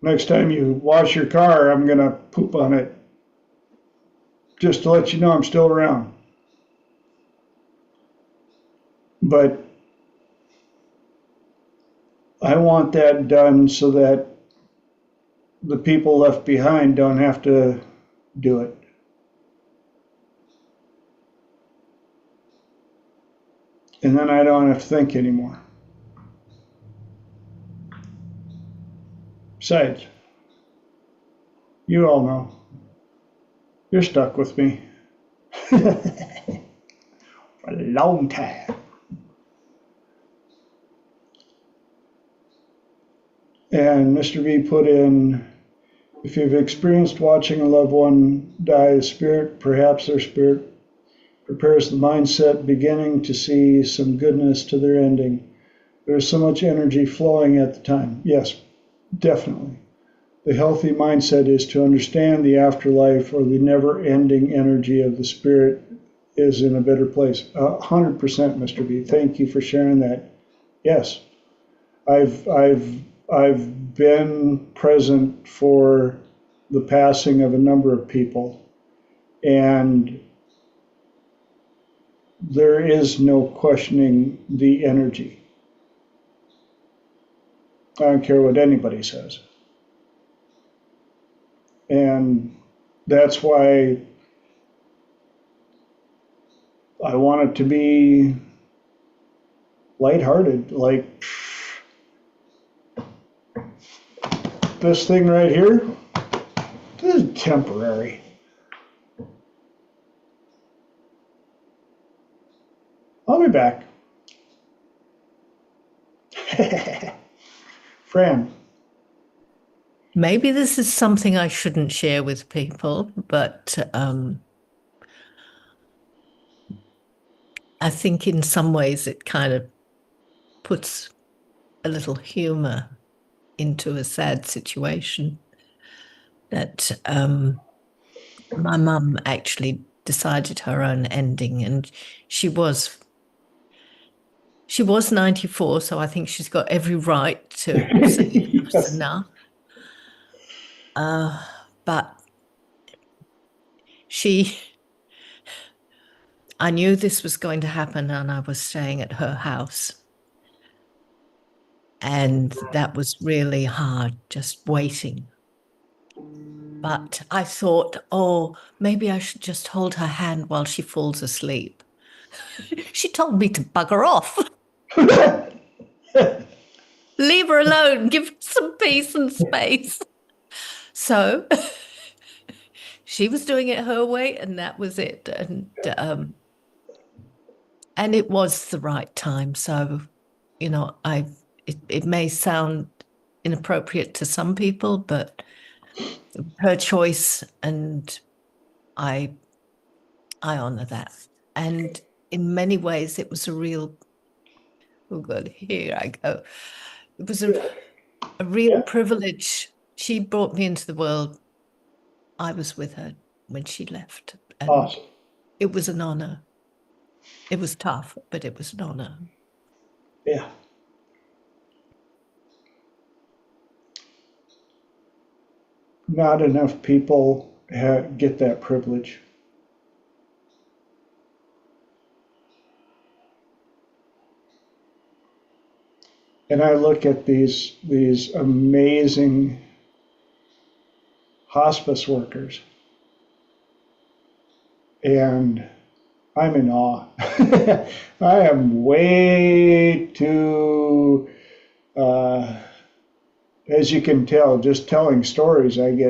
Next time you wash your car, I'm going to poop on it. Just to let you know I'm still around. But I want that done so that the people left behind don't have to do it. And then I don't have to think anymore. Besides, you all know, you're stuck with me for a long time. And Mr. V put in, If you've experienced watching a loved one die, the spirit, perhaps their spirit, prepares the mindset beginning to see some goodness to their ending. There's so much energy flowing at the time. Yes, definitely. The healthy mindset is to understand the afterlife or the never-ending energy of the spirit is in a better place. 100%, Mr. B. Thank you for sharing that. Yes, I've been present for the passing of a number of people, and there is no questioning the energy. I don't care what anybody says. And that's why I want it to be lighthearted. Like this thing right here, this is temporary. I'll be back. Fran. Maybe this is something I shouldn't share with people, but I think in some ways it kind of puts a little humor into a sad situation. That my mum actually decided her own ending, and she was 94, so I think she's got every right to say enough's Yes. enough. But I knew this was going to happen, and I was staying at her house. And that was really hard, just waiting. But I thought, oh, maybe I should just hold her hand while she falls asleep. She told me to bugger off. Leave her alone, give her some peace and space. So she was doing it her way, and that was it. And it was the right time. So, it may sound inappropriate to some people, but her choice, and I honor that. And in many ways, it was a real, oh God, here I go. It was a real privilege. She brought me into the world. I was with her when she left. And Awesome. it was an honor. It was tough, but it was an honor. Yeah. Not enough people get that privilege. And I look at these amazing hospice workers, and I'm in awe. I am way too, as you can tell, just telling stories. I'm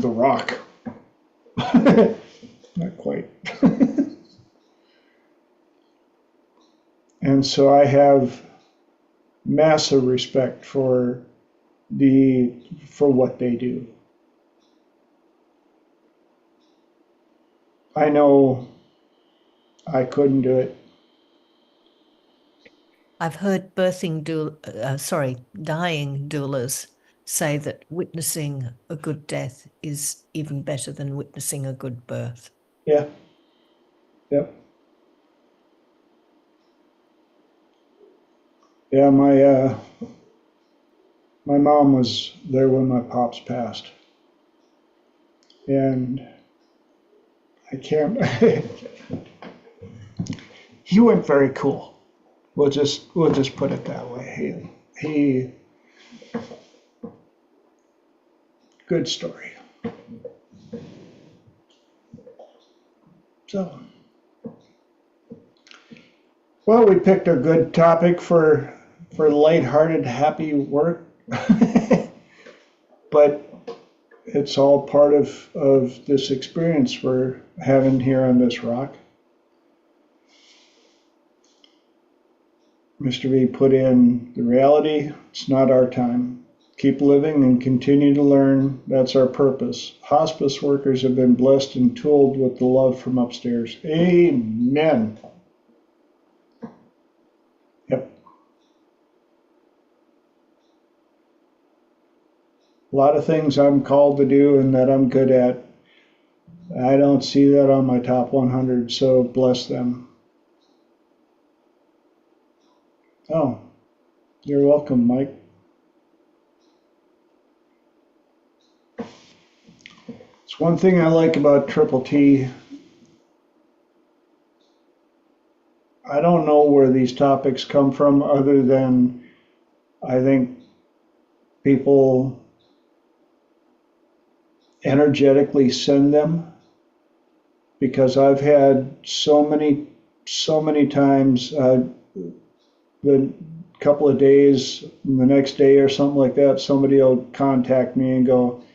the rock. Not quite. And so I have massive respect for what they do. I know I couldn't do it. I've heard dying doulas say that witnessing a good death is even better than witnessing a good birth. Yeah. Yep. Yeah, my mom was there when my pops passed, and I can't. He went very cool. We'll just put it that way. He good story. So, well, we picked a good topic for lighthearted, happy work, but it's all part of this experience we're having here on this rock. Mr. B put in the reality. It's not our time. Keep living and continue to learn. That's our purpose. Hospice workers have been blessed and tooled with the love from upstairs. Amen. Yep. A lot of things I'm called to do and that I'm good at. I don't see that on my top 100, so bless them. Oh, you're welcome, Mike. It's one thing I like about Triple T. I don't know where these topics come from other than I think people energetically send them, because I've had so many times, the couple of days, the next day or something like that, somebody will contact me and go,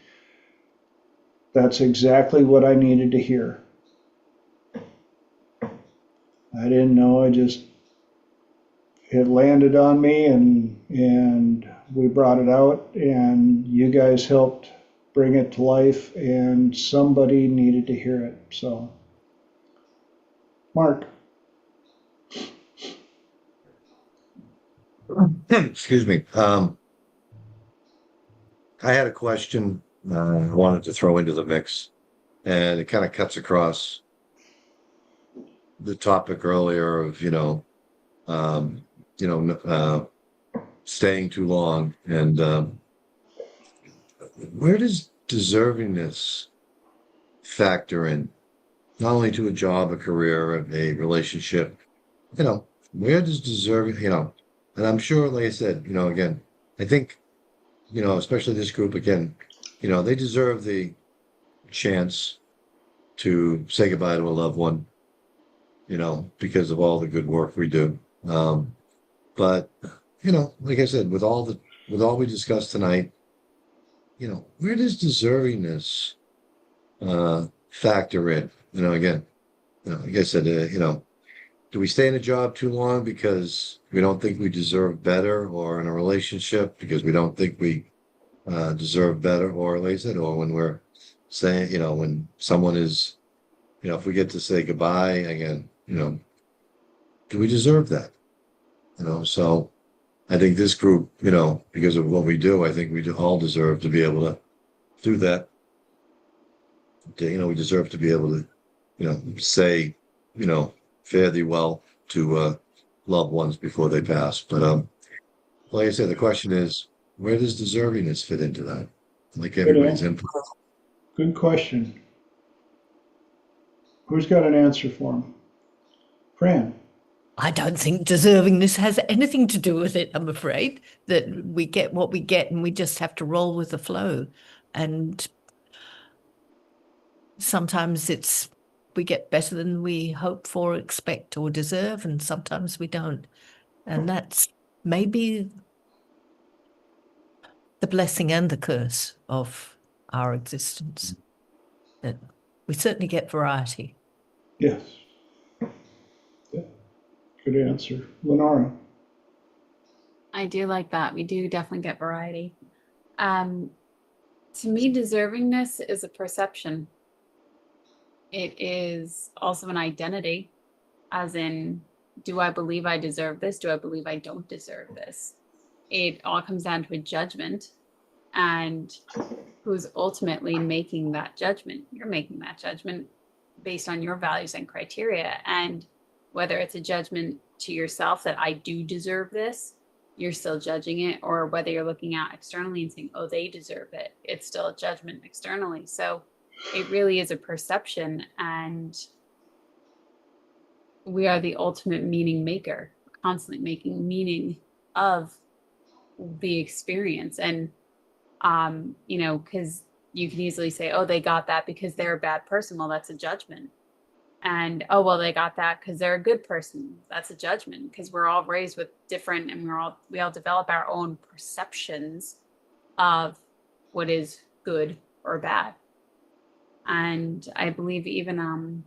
that's exactly what I needed to hear. I didn't know, it landed on me, and we brought it out, and you guys helped bring it to life, and somebody needed to hear it. So, Mark. Excuse me. I had a question I wanted to throw into the mix, and it kind of cuts across the topic earlier of, staying too long. And where does deservingness factor in, not only to a job, a career, a relationship? Where does deserving, and I'm sure, like I said, again, I think, especially this group, again, they deserve the chance to say goodbye to a loved one, because of all the good work we do. But, like I said, with all we discussed tonight, where does deservingness factor in? Again, like I said, do we stay in a job too long because we don't think we deserve better, or in a relationship because we don't think we deserve better, or like I said, or when we're saying, when someone is, if we get to say goodbye again, do we deserve that? So I think this group, because of what we do, I think we all deserve to be able to do that. We deserve to be able to, say, fare thee well to loved ones before they pass. But like I said, the question is, where does deservingness fit into that? Like everybody's input. Good question. Who's got an answer for him? Fran. I don't think deservingness has anything to do with it, I'm afraid. That we get what we get and we just have to roll with the flow. And sometimes we get better than we hope for, expect, or deserve, and sometimes we don't. And that's maybe the blessing and the curse of our existence. That we certainly get variety. Yes. Yeah. Good answer. Lenora. I do like that. We do definitely get variety. To me, deservingness is a perception. It is also an identity, as in, do I believe I deserve this? Do I believe I don't deserve this? It all comes down to a judgment, and who's ultimately making that judgment? You're making that judgment based on your values and criteria. And whether it's a judgment to yourself that I do deserve this, you're still judging it, or whether you're looking out externally and saying, oh, they deserve it, it's still a judgment externally. So it really is a perception, and we are the ultimate meaning maker, constantly making meaning of the experience. And because you can easily say, oh, they got that because they're a bad person. Well, that's a judgment. And oh, well, they got that because they're a good person. That's a judgment, because we're all raised with different, and we all develop our own perceptions of what is good or bad. And I believe even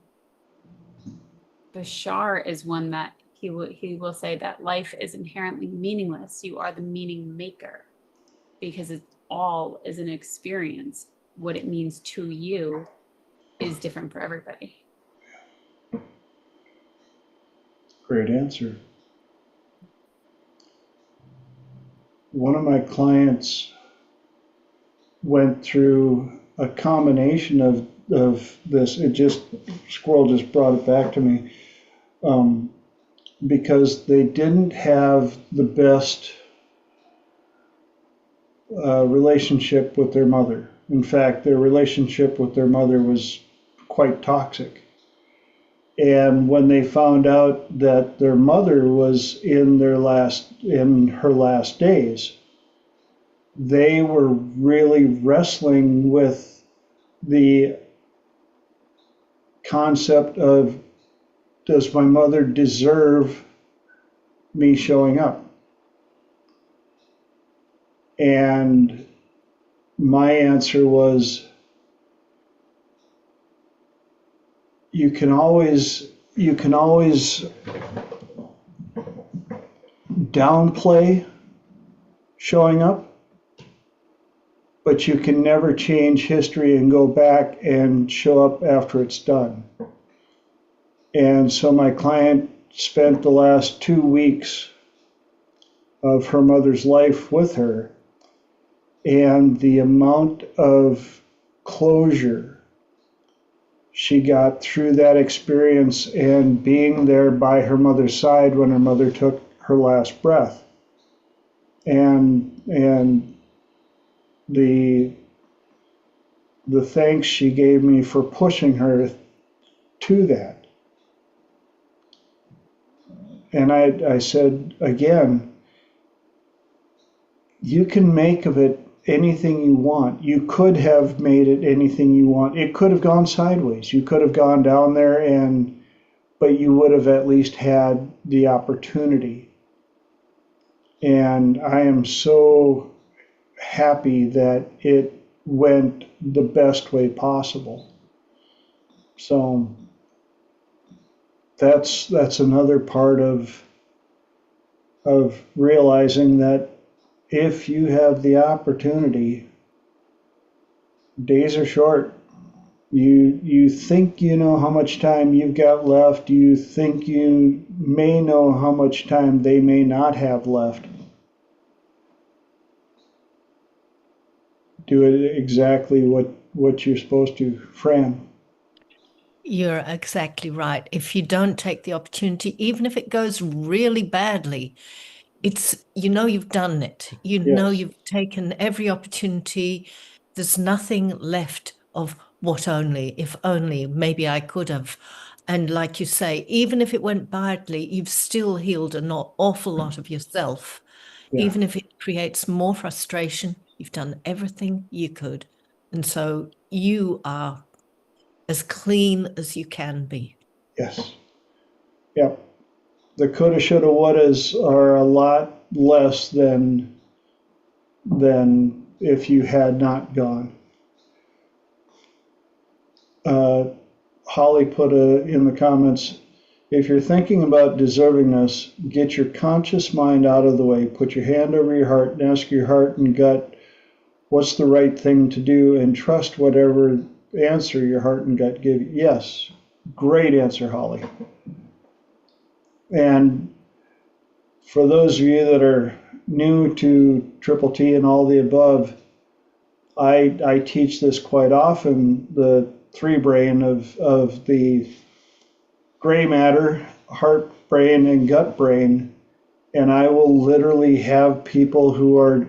Bashar is one that he will say that life is inherently meaningless. You are the meaning maker. because it all is an experience. What it means to you is different for everybody. Great answer. One of my clients went through a combination of this. Squirrel just brought it back to me, because they didn't have the best relationship with their mother. In fact, their relationship with their mother was quite toxic. And when they found out that their mother was in her last days, they were really wrestling with the concept of, does my mother deserve me showing up? And my answer was, you can always downplay showing up, but you can never change history and go back and show up after it's done. And so my client spent the last 2 weeks of her mother's life with her, and the amount of closure she got through that experience and being there by her mother's side when her mother took her last breath. And the thanks she gave me for pushing her to that. And I said, again, you can make of it anything you want. You could have made it anything you want. It could have gone sideways. You could have gone down there, but you would have at least had the opportunity. And I am so happy that it went the best way possible. So that's another part of realizing that if you have the opportunity, days are short. You think you know how much time you've got left. You think you may know how much time they may not have left. Do it exactly what you're supposed to. Fran. You're exactly right. If you don't take the opportunity, even if it goes really badly, it's, you've done it. Yes. You've taken every opportunity. There's nothing left of what only, if only, maybe I could have. And like you say, even if it went badly, you've still healed an awful lot of yourself. Yeah. Even if it creates more frustration, you've done everything you could. And so you are as clean as you can be. Yes. Yep. The coulda, shoulda, wouldas are a lot less than if you had not gone. Holly put in the comments, if you're thinking about deservingness, get your conscious mind out of the way. Put your hand over your heart and ask your heart and gut what's the right thing to do, and trust whatever answer your heart and gut give you. Yes, great answer, Holly. And for those of you that are new to Triple T and all the above, I teach this quite often, the three brain of the gray matter, heart brain, and gut brain. And I will literally have people who are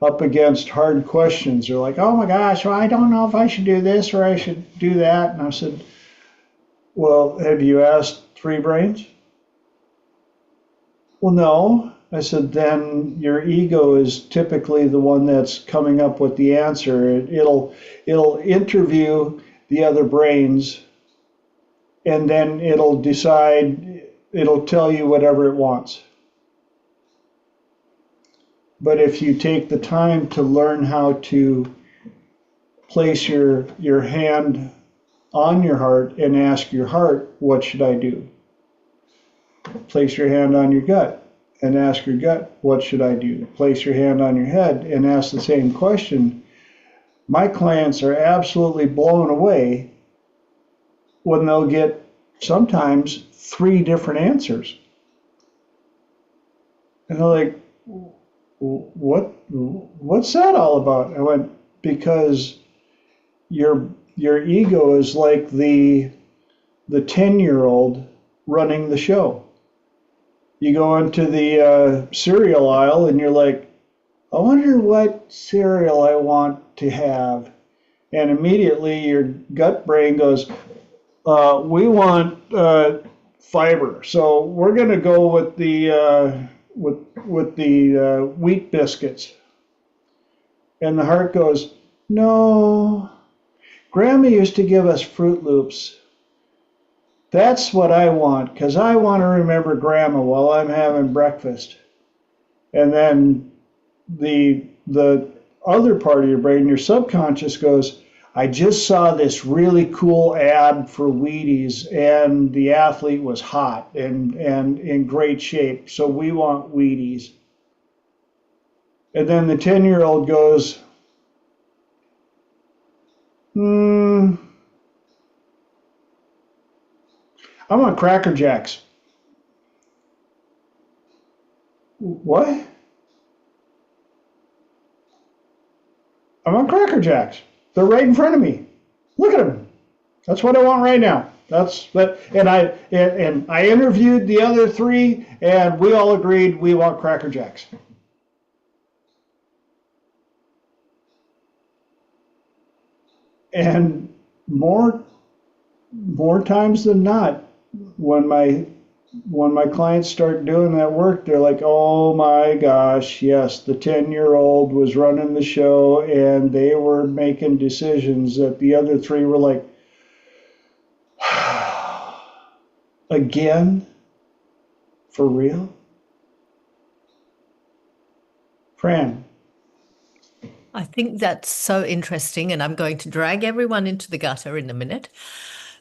up against hard questions. They're like, oh my gosh, well, I don't know if I should do this or I should do that. And I said, well, have you asked three brains? Well, no. I said, then your ego is typically the one that's coming up with the answer. It'll interview the other brains, and then it'll decide, it'll tell you whatever it wants. But if you take the time to learn how to place your hand on your heart and ask your heart, what should I do? Place your hand on your gut and ask your gut, what should I do? Place your hand on your head and ask the same question. My clients are absolutely blown away when they'll get sometimes 3 different answers. And they're like, what's that all about? I went, because your ego is like the 10-year-old running the show. You go into the cereal aisle and you're like, I wonder what cereal I want to have. And immediately your gut brain goes, we want fiber. So we're going to go with the wheat biscuits. And the heart goes, no, Grandma used to give us Fruit Loops. That's what I want, because I want to remember Grandma while I'm having breakfast. And then the other part of your brain, your subconscious, goes, I just saw this really cool ad for Wheaties, and the athlete was hot and in great shape, so we want Wheaties. And then the 10-year-old goes, I want Cracker Jacks. What? I want Cracker Jacks. They're right in front of me. Look at them. That's what I want right now. And I interviewed the other 3, and we all agreed we want Cracker Jacks. And more times than not, when my clients start doing that work, they're like, oh my gosh, yes, the 10-year-old was running the show and they were making decisions that the other 3 were like, again? For real? Fran. I think that's so interesting, and I'm going to drag everyone into the gutter in a minute.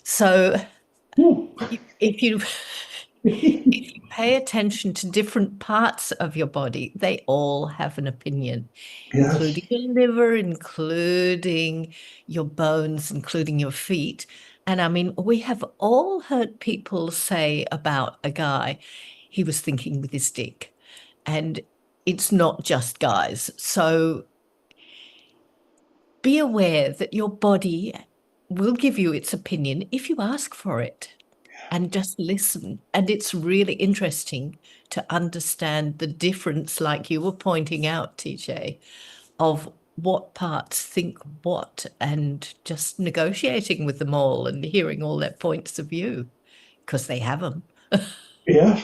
So if you pay attention to different parts of your body, they all have an opinion, Yes. including your liver, including your bones, including your feet. And I mean, we have all heard people say about a guy, he was thinking with his dick. And it's not just guys. So be aware that your body will give you its opinion if you ask for it, and just listen. And it's really interesting to understand the difference, like you were pointing out, TJ, of what parts think what, and just negotiating with them all and hearing all their points of view, because they have them. Yeah.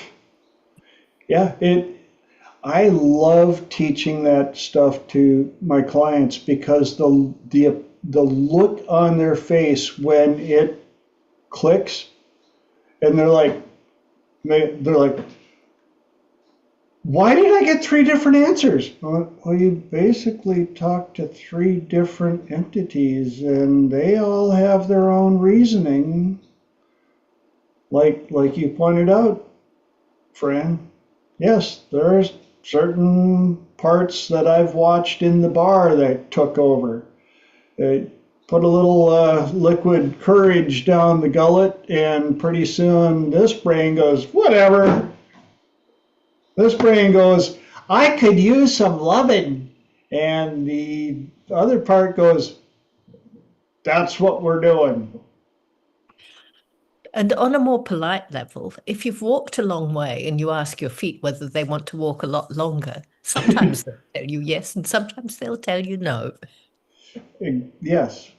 Yeah. I love teaching that stuff to my clients, because the look on their face when it clicks, and they're like, why did I get 3 different answers? Well, you basically talked to 3 different entities, and they all have their own reasoning. Like you pointed out, Fran. Yes, there's certain parts that I've watched in the bar that took over. They put a little liquid courage down the gullet, and pretty soon this brain goes, whatever. This brain goes, I could use some loving. And the other part goes, that's what we're doing. And on a more polite level, if you've walked a long way and you ask your feet whether they want to walk a lot longer, sometimes they'll tell you yes, and sometimes they'll tell you no. Yes.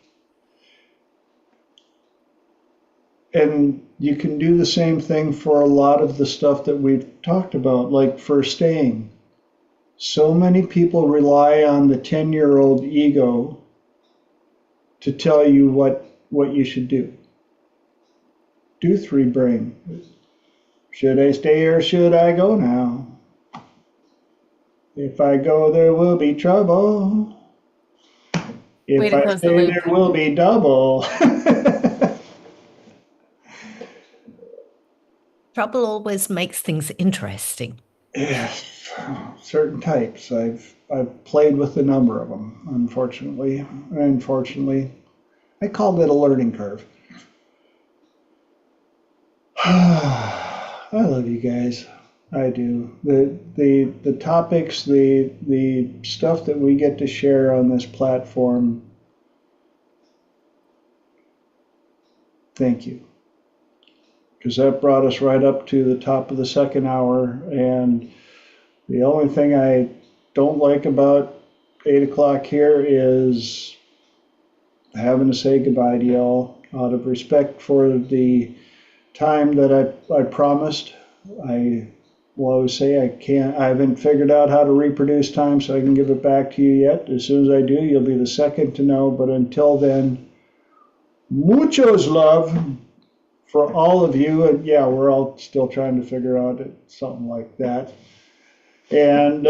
And you can do the same thing for a lot of the stuff that we've talked about, like for staying. So many people rely on the 10-year-old ego to tell you what you should do. Do 3 brain. Should I stay or should I go now? If I go, there will be trouble. If I stay, there will be double. Trouble always makes things interesting. Yeah, certain types. I've played with a number of them, unfortunately. Unfortunately, I called it a learning curve. I love you guys. I do. The topics, the stuff that we get to share on this platform. Thank you, because that brought us right up to the top of the second hour. And the only thing I don't like about 8 o'clock here is having to say goodbye to y'all out of respect for the time that I promised. I will always say I haven't figured out how to reproduce time so I can give it back to you yet. As soon as I do, you'll be the second to know. But until then, muchos love for all of you. And yeah, we're all still trying to figure out something like that. And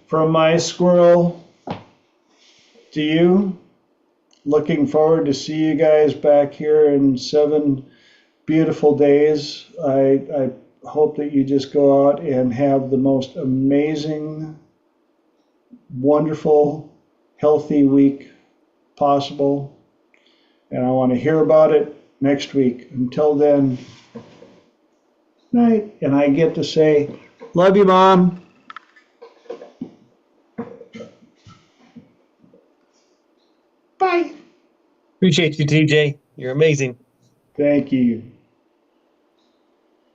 from my squirrel to you, looking forward to see you guys back here in 7 beautiful days. I hope that you just go out and have the most amazing, wonderful, healthy week possible. And I want to hear about it next week. Until then, night. And I get to say, love you, Mom. Bye. Appreciate you, TJ. You're amazing. Thank you.